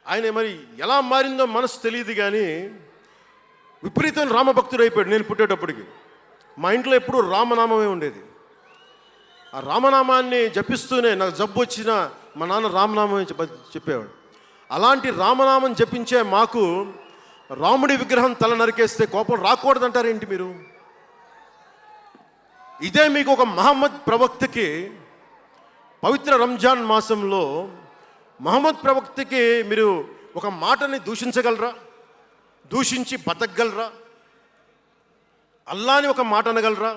ఆయన మరి ఎలా మారిందో మనసు తెలియదు కానీ విపరీతం రామభక్తుడు అయిపోయాడు నేను పుట్టేటప్పటికి. మా ఇంట్లో ఎప్పుడూ రామనామమే ఉండేది. ఆ రామనామాన్ని జపిస్తూనే నాకు జబ్బు వచ్చినా మా నాన్న రామనామమే చెప్పేవాడు. అలాంటి రామనామం జపించే మాకు రాముడి విగ్రహం తల నరికేస్తే కోపం రాకూడదంటారేంటి మీరు? ఇదే మీకు ఒక మహమ్మద్ ప్రవక్తకి పవిత్ర రంజాన్ మాసంలో మహమ్మద్ ప్రవక్తకి మీరు ఒక మాటని దూషించగలరా? దూషించి బతకగలరా? అల్లాని ఒక మాట అనగలరా?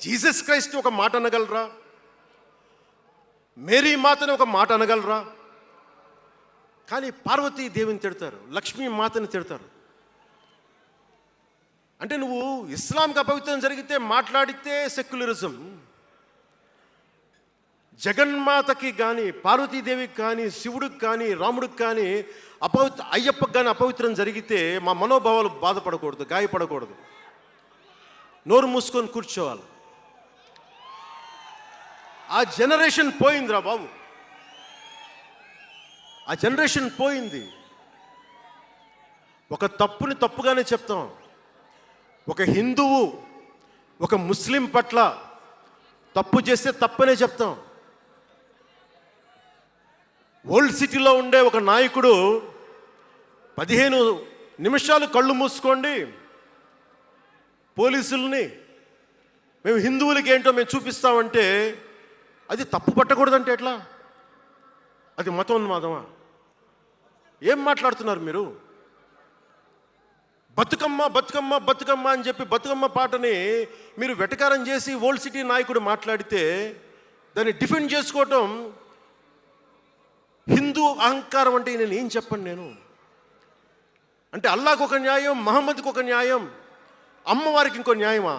జీసస్ క్రైస్ట్ ఒక మాట అనగలరా? మేరీ మాతని ఒక మాట అనగలరా? కానీ పార్వతీ దేవిని తిడతారు, లక్ష్మీ మాతని తిడతారు. అంటే నువ్వు ఇస్లాంకి అపవిత్రం జరిగితే మాట్లాడితే సెక్యులరిజం, జగన్మాతకి కానీ, పార్వతీదేవికి కానీ, శివుడికి కానీ, రాముడికి కానీ, అయ్యప్పకి కానీ అపవిత్రం జరిగితే మా మనోభావాలు బాధపడకూడదు, గాయపడకూడదు, నోరు మూసుకొని కూర్చోవాలి. ఆ జనరేషన్ పోయిందిరా బాబు, ఆ జనరేషన్ పోయింది. ఒక తప్పుని తప్పుగానే చెప్తాం. ఒక హిందువు ఒక ముస్లిం పట్ల తప్పు చేస్తే తప్పనే చెప్తాం. ఓల్డ్ సిటీలో ఉండే ఒక నాయకుడు 15 నిమిషాలు కళ్ళు మూసుకోండి, పోలీసుల్ని మేము హిందువులకి ఏంటో మేము చూపిస్తామంటే అది తప్పు పట్టకూడదంటే ఎట్లా? అది మతోన్మాదమా? ఏం మాట్లాడుతున్నారు మీరు? బతుకమ్మ బతుకమ్మ బతుకమ్మ అని చెప్పి బతుకమ్మ పాటని మీరు వెటకారం చేసి ఓల్డ్ సిటీ నాయకుడు మాట్లాడితే దాన్ని డిఫెండ్ చేసుకోవటం హిందూ అహంకారం అంటే నేను ఏం చెప్పండి? నేను అంటే అల్లాహకు ఒక న్యాయం, మహమ్మద్కి ఒక న్యాయం, అమ్మవారికి ఇంకో న్యాయమా?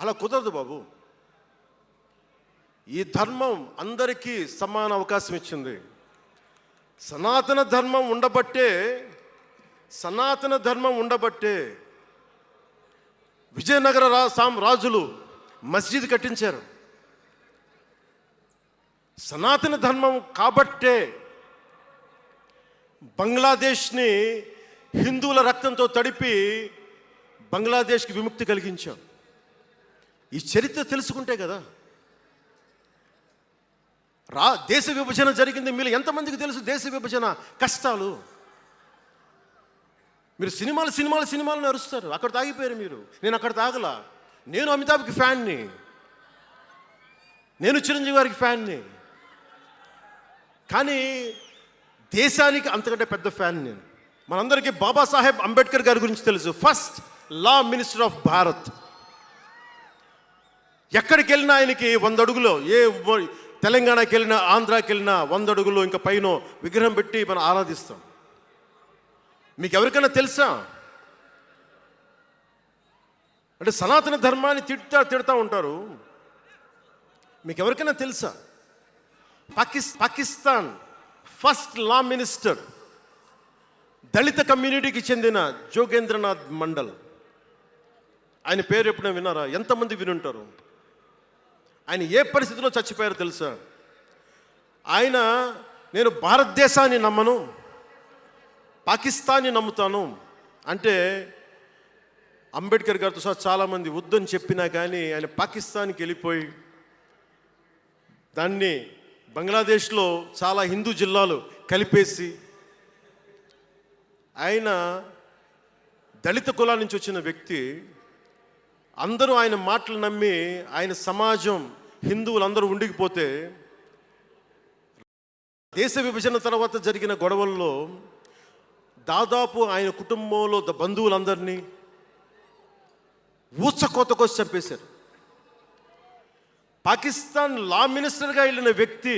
అలా కుదరదు బాబు. ఈ ధర్మం అందరికీ సమాన అవకాశం ఇచ్చింది. సనాతన ధర్మం ఉండబట్టే విజయనగర రాజులు మస్జిద్ కట్టించారు. సనాతన ధర్మం కాబట్టే బంగ్లాదేశ్ని హిందువుల రక్తంతో తడిపి బంగ్లాదేశ్కి విముక్తి కలిగించాం. ఈ చరిత్ర తెలుసుకుంటే కదా. దేశ విభజన జరిగింది. మీరు ఎంతమందికి తెలుసు దేశ విభజన కష్టాలు? మీరు సినిమాలు నరుస్తారు. అక్కడ తాగిపోయారు మీరు. నేను అక్కడ తాగలా. నేను అమితాబ్కి ఫ్యాన్ని, నేను చిరంజీవి గారికి ఫ్యాన్ని. కానీ దేశానికి అంతకంటే పెద్ద ఫ్యాన్ నేను. మనందరికీ బాబాసాహెబ్ అంబేద్కర్ గారి గురించి తెలుసు. First law minister of Bharat. ఎక్కడికి వెళ్ళినా ఆయనకి 100 అడుగులో, తెలంగాణకి వెళ్ళినా ఆంధ్రాకి వెళ్ళినా 100 అడుగులో ఇంకా పైన విగ్రహం పెట్టి మనం ఆరాధిస్తాం. మీకు ఎవరికైనా తెలుసా? అంటే సనాతన ధర్మాన్ని తిడతా ఉంటారు. మీకు ఎవరికైనా తెలుసా? పాకిస్తాన్ ఫస్ట్ లా మినిస్టర్ దళిత కమ్యూనిటీకి చెందిన జోగేంద్రనాథ్ మండల్. ఆయన పేరు ఎప్పుడైనా విన్నారా? ఎంతమంది వినుంటారు? ఆయన ఏ పరిస్థితిలో చచ్చిపోయారో తెలుసా? ఆయన నేను భారతదేశాన్ని నమ్మను, పాకిస్తాన్ని నమ్ముతాను అంటే అంబేద్కర్ గారితో సహా చాలామంది వద్దని చెప్పినా కానీ ఆయన పాకిస్తాన్కి వెళ్ళిపోయి దాన్ని బంగ్లాదేశ్లో చాలా హిందూ జిల్లాలు కలిపేసి ఆయన దళిత కులాల నుంచి వచ్చిన వ్యక్తి. అందరూ ఆయన మాటలు నమ్మి ఆయన సమాజం హిందువులందరూ ఉండిపోతే దేశ విభజన తర్వాత జరిగిన గొడవల్లో దాదాపు ఆయన కుటుంబంలో బంధువులందరినీ ఊచకోతకోసి చంపేశారు. పాకిస్తాన్ లా మినిస్టర్గా వెళ్ళిన వ్యక్తి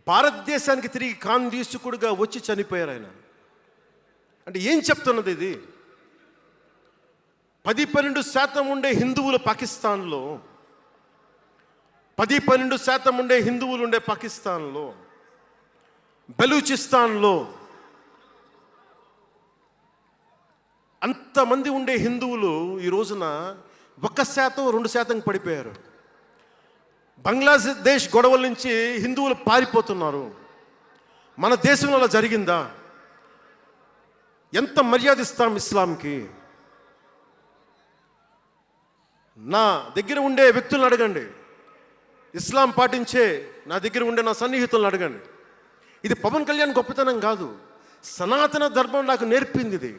భారతదేశానికి తిరిగి కాందీసుకుడుగా వచ్చి చనిపోయారు ఆయన. అంటే ఏం చెప్తున్నది ఇది? 10-12% ఉండే హిందువులు పాకిస్తాన్లో, 10-12% ఉండే హిందువులు ఉండే పాకిస్తాన్లో, బలూచిస్తాన్లో అంతమంది ఉండే హిందువులు ఈ రోజున 1%-2% పడిపోయారు. బంగ్లాదేశ్ గొడవల నుంచి హిందువులు పారిపోతున్నారు. మన దేశంలో అలా జరిగిందా? ఎంత మర్యాద ఇస్తాం ఇస్లాంకి? నా దగ్గర ఉండే వ్యక్తులను అడగండి, ఇస్లాం పాటించే నా దగ్గర ఉండే నా సన్నిహితులను అడగండి. ఇది పవన్ కళ్యాణ్ గొప్పతనం కాదు, సనాతన ధర్మం నాకు నేర్పింది ఇది.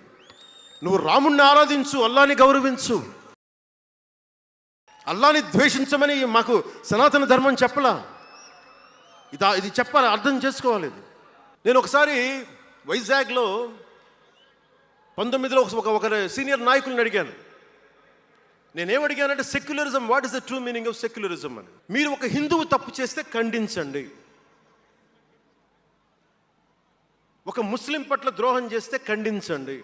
నువ్వు రాముణ్ణి ఆరాధించు, అల్లాని గౌరవించు, అల్లాని ద్వేషించమని మాకు సనాతన ధర్మం చెప్పలా. ఇది చెప్పాలి, అర్థం చేసుకోవాలి. నేను ఒకసారి వైజాగ్లో 19లో ఒక సీనియర్ నాయకులను అడిగాను. నేనేమడిగానంటే secularism, what is the true meaning of secularism అని. మీరు ఒక హిందువు తప్పు చేస్తే ఖండించండి, ఒక ముస్లిం పట్ల ద్రోహం చేస్తే ఖండించండి,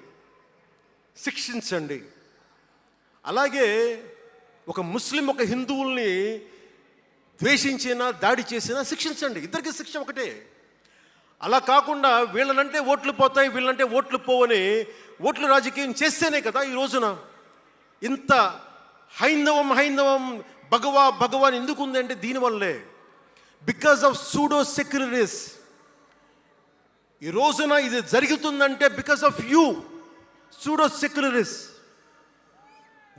శిక్షించండి. అలాగే ఒక ముస్లిం ఒక హిందువుల్ని ద్వేషించినా దాడి చేసినా శిక్షించండి. ఇద్దరికి శిక్ష ఒకటే. అలా కాకుండా వీళ్ళనంటే ఓట్లు పోతాయి, వీళ్ళంటే ఓట్లు పోవని ఓట్లు రాజకీయం చేస్తేనే కదా ఈ రోజున ఇంత హైందవం భగవాన్ ఎందుకు ఉంది అంటే దీనివల్లే. Because of pseudo secularists. ఈ రోజున ఇది జరుగుతుందంటే because of you pseudo secularists,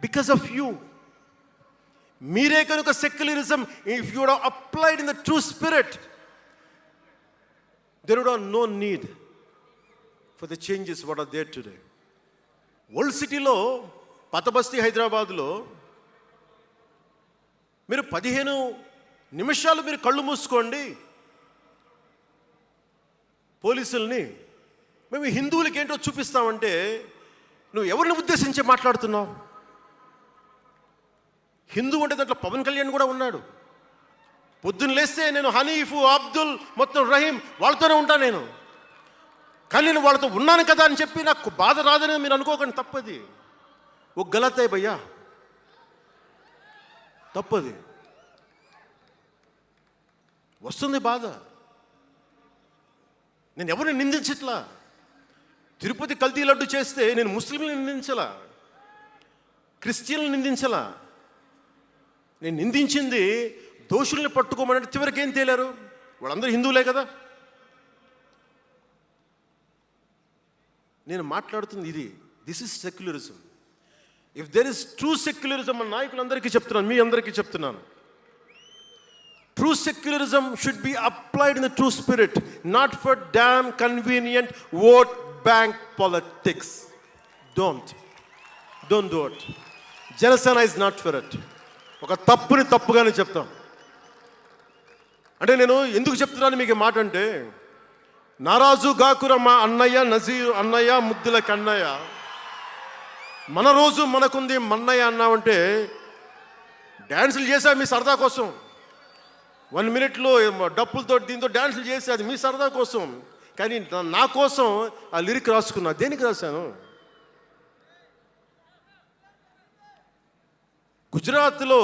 because of you. మీరే కనుక secularism, if you would applied in the true spirit, there would have no need for the changes what are there today. Old సిటీలో, పాత బస్తీ హైదరాబాద్లో మీరు 15 నిమిషాలు మీరు కళ్ళు మూసుకోండి పోలీసుల్ని, మేము హిందువులకి ఏంటో చూపిస్తామంటే నువ్వు ఎవరిని ఉద్దేశించి మాట్లాడుతున్నావు? హిందూ అంటే దాంట్లో పవన్ కళ్యాణ్ కూడా ఉన్నాడు. పొద్దున్న లేస్తే నేను హనీఫు, అబ్దుల్, మొత్తం రహీం వాళ్ళతోనే ఉంటాను నేను. కానీ నేను వాళ్ళతో ఉన్నాను కదా అని చెప్పి నాకు బాధ రాదని మీరు అనుకోకండి, తప్పది. ఓ గలత్ హై భయ్యా, తప్పది. వస్తుంది బాధ. నేను ఎవరిని నిందించట్లా. తిరుపతి కల్తీ లడ్డు చేస్తే నేను ముస్లింలను నిందించలా, క్రిస్టియన్లను నిందించలా. నేను నిందించింది దోషుల్ని పట్టుకోమని. చివరికి ఏం తేలారు? వాళ్ళందరూ హిందువులే కదా. నేను మాట్లాడుతుంది ఇది. This is secularism. If there is true secularism, మన నాయకులందరికీ చెప్తున్నాను, మీ అందరికీ చెప్తున్నాను, true secularism should be applied in the true spirit, not for damn convenient vote bank politics. Don't do it. Janasena is not for it. ఒక తప్పుని తప్పుగానే చెప్తాం. అంటే నేను ఎందుకు చెప్తున్నాను మీకు మాట అంటే, నారాజు గాకుర మా అన్నయ్య నజీర్ అన్నయ్య, ముద్దుల కన్నయ్య, మన రోజు మనకుంది మన్నయ్య అన్నామంటే డ్యాన్సులు చేసా మీ సరదా కోసం. 1 minute డప్పులతో దీంతో డ్యాన్సులు చేసి అది మీ సరదా కోసం. కానీ నా కోసం ఆ లిరిక్ రాసుకున్నా. దేనికి రాశాను? గుజరాత్లో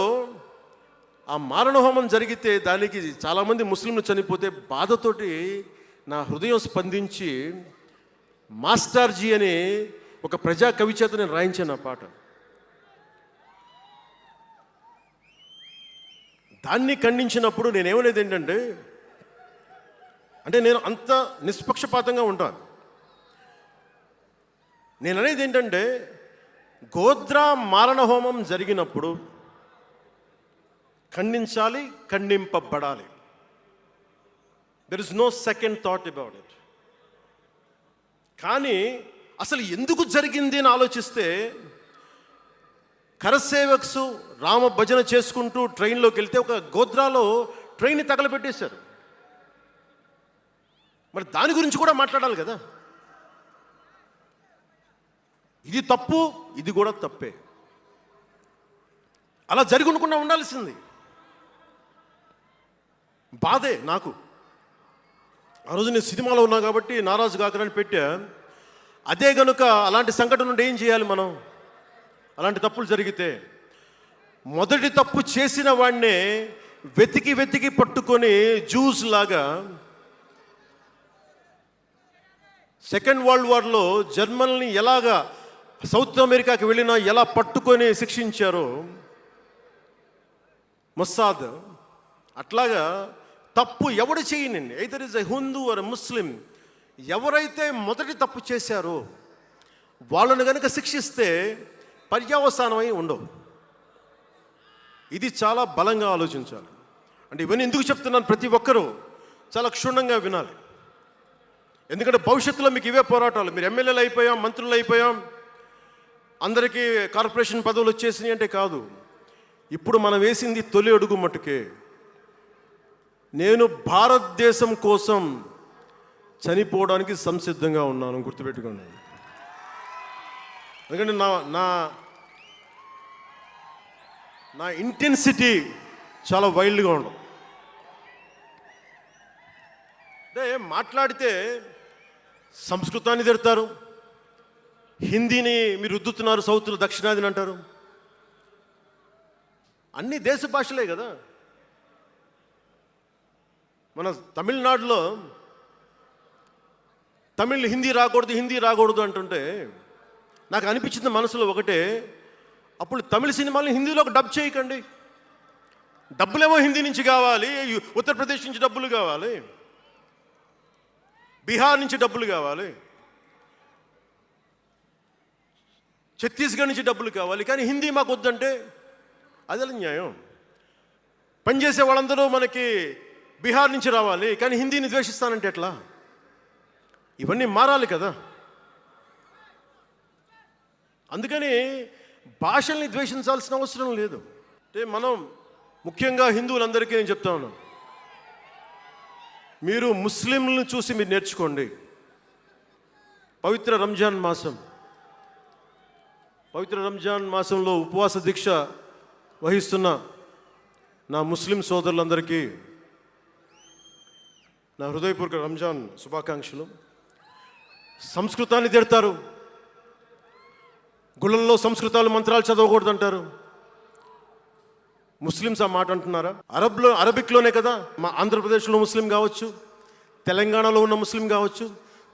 ఆ మారణహోమం జరిగితే దానికి చాలామంది ముస్లింలు చనిపోతే బాధతోటి నా హృదయం స్పందించి మాస్టర్జీ అని ఒక ప్రజా కవి చేత నేను రాయించాను ఆ పాట. దాన్ని ఖండించినప్పుడు నేనేమనేది ఏంటంటే, అంటే నేను అంత నిష్పక్షపాతంగా ఉంటాను. నేను అనేది ఏంటంటే, గోద్రా మారణహోమం జరిగినప్పుడు ఖండించాలి, ఖండింపబడాలి. There is no second thought about it. కానీ అసలు ఎందుకు జరిగింది అని ఆలోచిస్తే, కరసేవక్స్ రామ భజన చేసుకుంటూ ట్రైన్లోకి వెళ్తే ఒక గోద్రాలో ట్రైన్ని తగలబెట్టేశారు. మరి దాని గురించి కూడా మాట్లాడాలి కదా. ఇది తప్పు, ఇది కూడా తప్పే. అలా జరిగి ఉండకుండా ఉండాల్సింది. బాధే నాకు. ఆ రోజు నేను సినిమాలో ఉన్నా కాబట్టి నారాజు గాకరని పెట్టా. అదే గనుక అలాంటి సంఘటన నుండి ఏం చేయాలి మనం? అలాంటి తప్పులు జరిగితే మొదటి తప్పు చేసిన వాడినే వెతికి వెతికి పట్టుకొని జ్యూస్ లాగా సెకండ్ వరల్డ్ వార్లో జర్మనీని ఎలాగా సౌత్ అమెరికాకి వెళ్ళినా ఎలా పట్టుకొని శిక్షించారో మొస్సాద్, అట్లాగా తప్పు ఎవడు చేయనండి, either is a Hindu or Muslim, ఎవరైతే మొదటి తప్పు చేశారో వాళ్ళను కనుక శిక్షిస్తే పర్యవసానమై ఉండవు. ఇది చాలా బలంగా ఆలోచించాలి. అంటే ఇవన్నీ ఎందుకు చెప్తున్నాను, ప్రతి ఒక్కరూ చాలా క్షుణ్ణంగా వినాలి. ఎందుకంటే భవిష్యత్తులో మీకు ఇవే పోరాటాలు. మీరు ఎమ్మెల్యేలు అయిపోయాం, మంత్రులు అయిపోయాం, అందరికీ కార్పొరేషన్ పదవులు వచ్చేసినాయి అంటే కాదు. ఇప్పుడు మనం వేసింది తొలి అడుగు మట్టుకే. నేను భారతదేశం కోసం చనిపోవడానికి సంసిద్ధంగా ఉన్నాను, గుర్తుపెట్టుకోండి. ఎందుకంటే నా ఇంటెన్సిటీ చాలా వైల్డ్గా ఉండదు. అంటే మాట్లాడితే సంస్కృతాన్ని తిడతారు, హిందీని మీరు రుద్దుతున్నారు, సౌత్లో దక్షిణాదిని అంటారు. అన్ని దేశ భాషలే కదా. మన తమిళనాడులో తమిళ్ హిందీ రాకూడదు, హిందీ రాకూడదు అంటుంటే నాకు అనిపించింది మనసులో ఒకటే, అప్పుడు తమిళ సినిమాలను హిందీలోకి డబ్ చేయకండి. డబ్బులేమో హిందీ నుంచి కావాలి, ఉత్తరప్రదేశ్ నుంచి డబ్బులు కావాలి, బీహార్ నుంచి డబ్బులు కావాలి, ఛత్తీస్గఢ్ నుంచి డబ్బులు కావాలి, కానీ హిందీ మాకు వద్దంటే అదే న్యాయం. పనిచేసే వాళ్ళందరూ మనకి బీహార్ నుంచి రావాలి, కానీ హిందీని ద్వేషిస్తానంటే ఎట్లా? ఇవన్నీ మారాలి కదా. అందుకని భాషల్ని ద్వేషించాల్సిన అవసరం లేదు. అంటే మనం ముఖ్యంగా హిందువులందరికీ నేను చెప్తా ఉన్నాను, మీరు ముస్లింలను చూసి మీరు నేర్చుకోండి. పవిత్ర రంజాన్ మాసంలో ఉపవాస దీక్ష వహిస్తున్న నా ముస్లిం సోదరులందరికీ నా హృదయపూర్వక రంజాన్ శుభాకాంక్షలు. సంస్కృతాన్ని తిడతారు, గుళ్ళల్లో సంస్కృతాలు మంత్రాలు చదవకూడదంటారు. ముస్లిమ్స్ ఆ మాట అంటున్నారా? అరబిక్లోనే కదా. మా ఆంధ్రప్రదేశ్లో ముస్లిం కావచ్చు, తెలంగాణలో ఉన్న ముస్లిం కావచ్చు,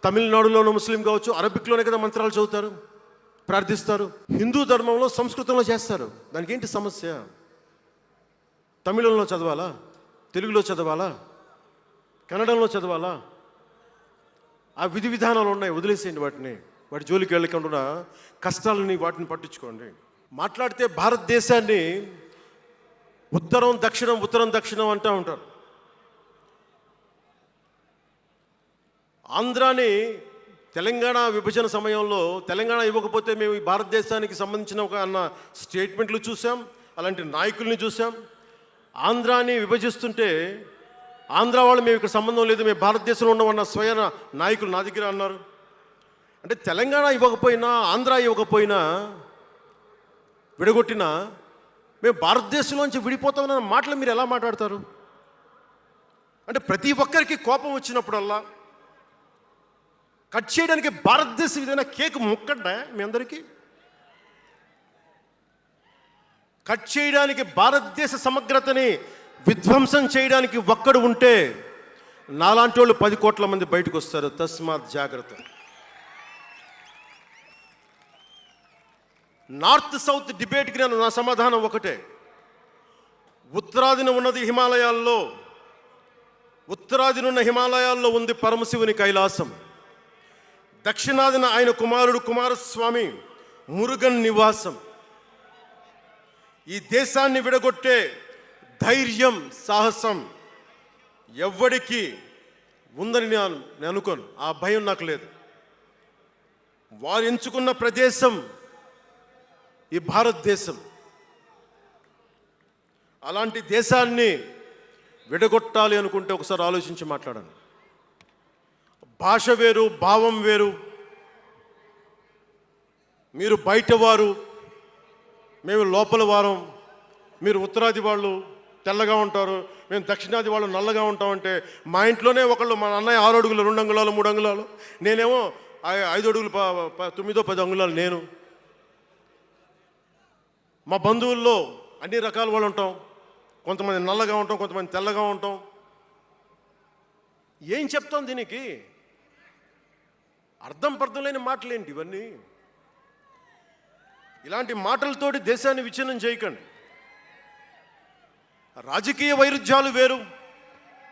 తమిళనాడులో ఉన్న ముస్లిం కావచ్చు, అరబిక్లోనే కదా మంత్రాలు చదువుతారు, ప్రార్థిస్తారు. హిందూ ధర్మంలో సంస్కృతంలో చేస్తారు. దానికి ఏంటి సమస్య? తమిళంలో చదవాలా, తెలుగులో చదవాలా, కన్నడంలో చదవాలా? ఆ విధి విధానాలు ఉన్నాయి, వదిలేసేయండి వాటి జోలికి వెళ్ళకుండా కష్టాలని వాటిని పట్టించుకోండి. మాట్లాడితే భారతదేశాన్ని ఉత్తరం దక్షిణం అంటూ ఉంటారు. ఆంధ్రాని తెలంగాణ విభజన సమయంలో తెలంగాణ ఇవ్వకపోతే మేము ఈ భారతదేశానికి సంబంధించిన ఒక అన్న స్టేట్మెంట్లు చూసాం, అలాంటి నాయకుల్ని చూసాం. ఆంధ్రాని విభజిస్తుంటే ఆంధ్ర వాళ్ళు మేము ఇక్కడ సంబంధం లేదు, మేము భారతదేశంలో ఉన్నామన్న స్వయం నాయకులు నా దగ్గర అన్నారు. అంటే తెలంగాణ ఇవ్వకపోయినా, ఆంధ్ర ఇవ్వకపోయినా, విడగొట్టినా మేము భారతదేశంలోంచి విడిపోతామన్న మాటలు మీరు ఎలా మాట్లాడతారు? అంటే ప్రతి ఒక్కరికి కోపం వచ్చినప్పుడల్లా కట్ చేయడానికి భారతదేశం ఏదైనా కేక్ ముక్కంటే మీ అందరికీ కట్ చేయడానికి, భారతదేశ సమగ్రతని విధ్వంసం చేయడానికి ఒక్కడు ఉంటే నాలాంటి వాళ్ళు 10 కోట్ల మంది బయటకు వస్తారు. తస్మాత్ జాగ్రత్త. నార్త్ సౌత్ డిబేట్కి నా సమాధానం ఒకటే. ఉత్తరాదిన ఉన్న హిమాలయాల్లో ఉంది పరమశివుని కైలాసం. దక్షిణాదిన ఆయన కుమారుడు కుమారస్వామి మురుగన్ నివాసం. ఈ దేశాన్ని విడగొట్టే ధైర్యం, సాహసం ఎవ్వడికి ఉందని నేను అనుకోను. ఆ భయం నాకు లేదు. వారు ఎంచుకున్న ప్రదేశం ఈ భారతదేశం. అలాంటి దేశాన్ని విడగొట్టాలి అనుకుంటే ఒకసారి ఆలోచించి మాట్లాడండి. భాష వేరు, భావం వేరు. మీరు బయటవారు, మేము లోపల వారం. మీరు ఉత్తరాది వాళ్ళు తెల్లగా ఉంటారు, మేము దక్షిణాది వాళ్ళు నల్లగా ఉంటామంటే మా ఇంట్లోనే ఒకళ్ళు, మా అన్నయ్య 6 అడుగులు 2 అంగుళాలు 3 అంగుళాలు, నేనేమో 5 అడుగులు 9-10 అంగుళాలు నేను. మా బంధువుల్లో అన్ని రకాల వాళ్ళు ఉంటాం. కొంతమంది నల్లగా ఉంటాం, కొంతమంది తెల్లగా ఉంటాం. ఏం చెప్తాం దీనికి? అర్థం లేని మాటలేంటి ఇవన్నీ? ఇలాంటి మాటలతోటి దేశాన్ని విచ్ఛిన్నం చేయకండి. రాజకీయ వైరుధ్యాలు వేరు,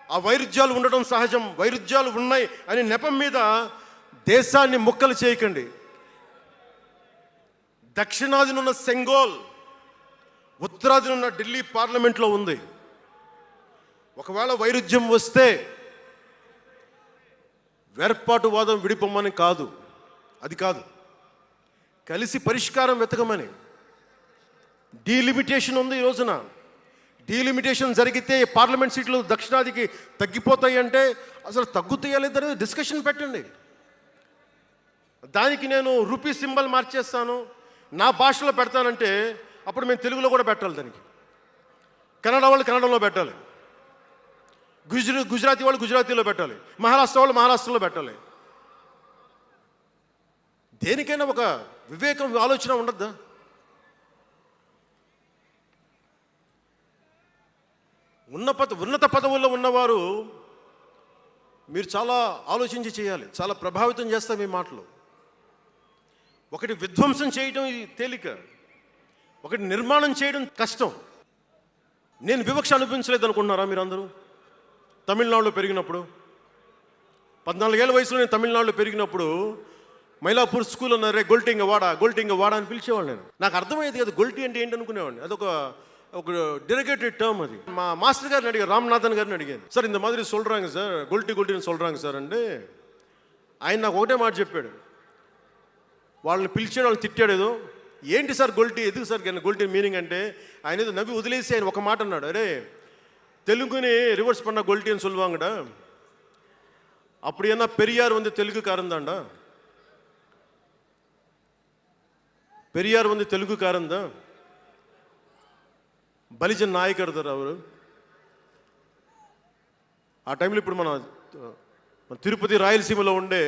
ఆ వైరుధ్యాలు ఉండడం సహజం. వైరుధ్యాలు ఉన్నాయి అని నెపం మీద దేశాన్ని ముక్కలు చేయకండి. దక్షిణాదినున్న సెంగోల్, ఉత్తరాదినున్న ఢిల్లీ పార్లమెంట్లో ఉంది. ఒకవేళ వైరుధ్యం వస్తే వేర్పాటువాదం విడిపోమని కాదు, అది కాదు, కలిసి పరిష్కారం వెతకమని. డీలిమిటేషన్ ఉంది ఈ రోజున. డీలిమిటేషన్ జరిగితే పార్లమెంట్ సీట్లు దక్షిణాదికి తగ్గిపోతాయి అంటే అసలు తగ్గుతాయా లేదనేది డిస్కషన్ పెట్టండి. దానికి నేను రూపీ సింబల్ మార్చేస్తాను, నా భాషలో పెడతానంటే అప్పుడు మేము తెలుగులో కూడా పెట్టాలి. దానికి కన్నడ వాళ్ళు కన్నడంలో పెట్టాలి, గుజరాతీ వాళ్ళు గుజరాతీలో పెట్టాలి, మహారాష్ట్ర వాళ్ళు మహారాష్ట్రలో పెట్టాలి. దేనికైనా ఒక వివేకం, ఆలోచన ఉండద్దా? ఉన్నత పదవుల్లో ఉన్నవారు మీరు చాలా ఆలోచించి చేయాలి. చాలా ప్రభావితం చేస్తాయి మీ మాటలు. ఒకటి విధ్వంసం చేయడం తేలిక, ఒకటి నిర్మాణం చేయడం కష్టం. నేను వివక్ష అనుభవించలేదు అనుకుంటున్నారా మీరందరూ? తమిళనాడులో పెరిగినప్పుడు 14 ఏళ్ళ వయసులో నేను తమిళనాడులో పెరిగినప్పుడు మైలాపూర్ స్కూల్ అన్నారే, గొల్టింగ వాడ అని పిలిచేవాడు. నాకు అర్థమయ్యేది కదా గొల్టి అంటే ఏంటి అనుకునేవాడిని. అదొక డెరిగేటెడ్ టర్మ్. అది మా మాస్టర్ గారిని అడిగాను, రామ్నాథన్ గారిని అడిగాను, సార్ ఇంత మాదిరి சொல்கிறாங்க సార్, గొల్టిని சொல்கிறாங்க సార్ అంటే ఆయన నాకు ఒకటే మాట చెప్పాడు. వాళ్ళని పిలిచాడు, వాళ్ళని తిట్టాడు, ఏదో ఏంటి సార్ గొల్టీ, ఎందుకు సార్ గొల్టీ మీనింగ్ అంటే ఆయన ఏదో నవ్వి వదిలేసి ఆయన ఒక మాట అన్నాడు, అరే தெலுங்குని ரிவர்ஸ் பண்ண கொல்ட்டின்னு சொல்லுவாங்கடா, அப்படி என்ன பெரியார் வந்து தெலுங்குக்காரன் தான்டா, పెరియార్ வந்து తెలుగుకారం தான், బలిజన్ నాయకర్ దారు అవరు. ఆ టైంలో ఇప్పుడు మన తిరుపతి రాయలసీమలో ఉండే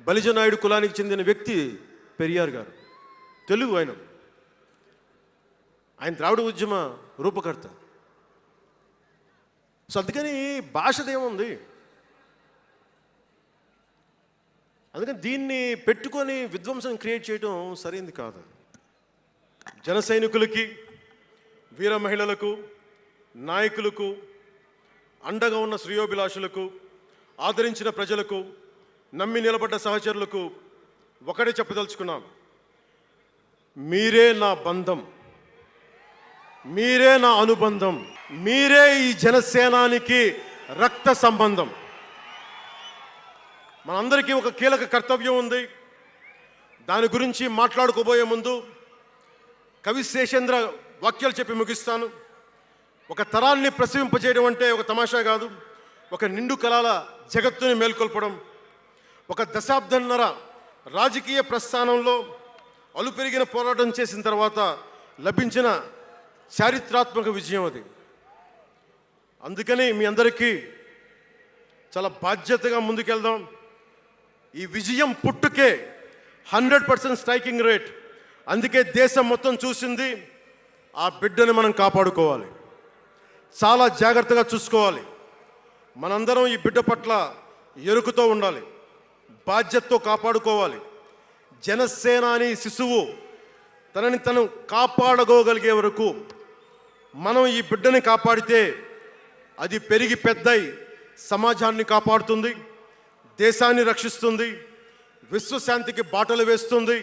బలిజ నాయుడు కులానికి చెందిన వ్యక్తి పెరియార్ గారు, తెలుగు ఆయన ద్రావిడ ఉద్యమ రూపకర్త. సో అందుకని భాషదేముంది, అందుకని దీన్ని పెట్టుకొని విధ్వంసం క్రియేట్ చేయడం సరైనది కాదు. జన సైనికులకి, వీర మహిళలకు, నాయకులకు, అండగా ఉన్న శ్రేయోభిలాషులకు, ఆదరించిన ప్రజలకు, నమ్మి నిలబడ్డ సహచరులకు ఒకటే చెప్పదలుచుకున్నాం, మీరే నా బంధం, మీరే నా అనుబంధం, మీరే ఈ జనసేనానికి రక్త సంబంధం. మనందరికీ ఒక కీలక కర్తవ్యం ఉంది. దాని గురించి మాట్లాడుకోబోయే ముందు కవి శేషేంద్ర వాక్యాలు చెప్పి ముగిస్తాను. ఒక తరాన్ని ప్రసవింపజేయడం అంటే ఒక తమాషా కాదు, ఒక నిండు కళల జగత్తుని మేల్కొల్పడం. ఒక దశాబ్దన్నర రాజకీయ ప్రస్థానంలో అలుపెరిగిన పోరాటం చేసిన తర్వాత లభించిన చారిత్రాత్మక విజయం అది. అందుకని మీ అందరికీ చాలా బాధ్యతగా ముందుకెళ్దాం. ఈ విజయం పుట్టుకే 100% స్ట్రైకింగ్ రేట్. అందుకే దేశం మొత్తం చూసింది. ఆ బిడ్డని మనం కాపాడుకోవాలి, చాలా జాగ్రత్తగా చూసుకోవాలి. మనందరం ఈ బిడ్డ పట్ల ఎరుకుతో ఉండాలి, బాధ్యతతో కాపాడుకోవాలి. జనసేనాని శిశువు తనని తను కాపాడుకోగలిగే వరకు మనం ఈ బిడ్డని కాపాడితే అది పెరిగి పెద్దై సమాజాన్ని కాపాడుతుంది, దేశాన్ని రక్షిస్తుంది, విశ్వశాంతికి బాటలు వేస్తుంది.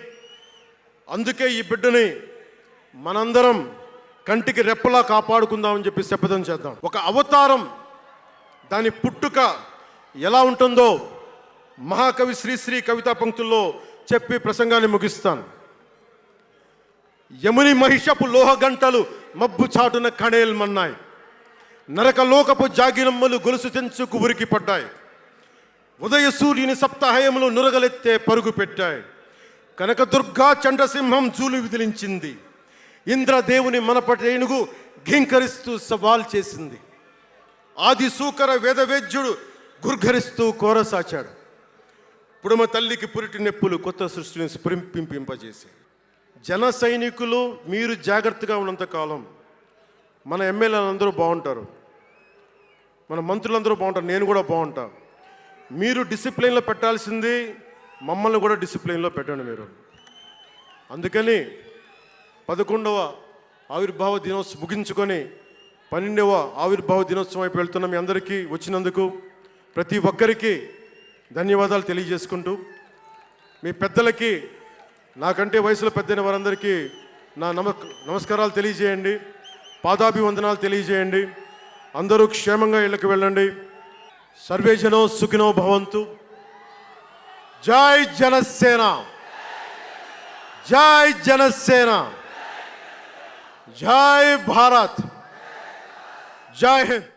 అందుకే ఈ బిడ్డని మనందరం కంటికి రెప్పలా కాపాడుకుందామని చెప్పి శపథం చేద్దాం. ఒక అవతారం, దాని పుట్టుక ఎలా ఉంటుందో మహాకవి శ్రీశ్రీ కవితా పంక్తుల్లో చెప్పి ప్రసంగాన్ని ముగిస్తాను. యముని మహిషపు లోహగంటలు మబ్బు చాటున కణేల్మన్నాయి, నరకలోకపు జాగిరమ్మలు గొలుసు తెంచుకు ఉరికి పడ్డాయి, ఉదయ సూర్యుని సప్తాహయములు నురగలెత్తే పరుగు పెట్టాయి, కనకదుర్గా చండసింహం జూలు విదిలించింది, ఇంద్రదేవుని మనపటేనుగు ఘింకరిస్తూ సవాల్ చేసింది, ఆది సూకర వేదవేద్యుడు గుర్ఘరిస్తూ కోరసాచాడు, పుడమ తల్లికి పురిటి నెప్పులు కొత్త సృష్టిని స్ఫురింపింపజేశాయి. జన సైనికులు మీరు జాగ్రత్తగా ఉన్నంతకాలం మన ఎమ్మెల్యేలందరూ బాగుంటారు, మన మంత్రులందరూ బాగుంటారు, నేను కూడా బాగుంటా. మీరు డిసిప్లిన్లో పెట్టాల్సింది మమ్మల్ని కూడా డిసిప్లిన్లో పెట్టండి మీరు. అందుకని 11వ ఆవిర్భావ దినోత్సవం ముగించుకొని 12వ ఆవిర్భావ దినోత్సవం వైపు వెళ్తున్న మీ అందరికీ వచ్చినందుకు ప్రతి ఒక్కరికి ధన్యవాదాలు తెలియజేసుకుంటూ, మీ పెద్దలకి, నాకంటే వయసులో పెద్దైన వారందరికీ నా నమస్కారాలు తెలియజేయండి, పాదాభివందనాలు తెలియజేయండి. అందరూ క్షేమంగా ఇళ్ళకి వెళ్ళండి. సర్వే జనో సుఖినో భవంతు. జై జనసేన, జై జనసేన, జై భారత్, జై హింద్.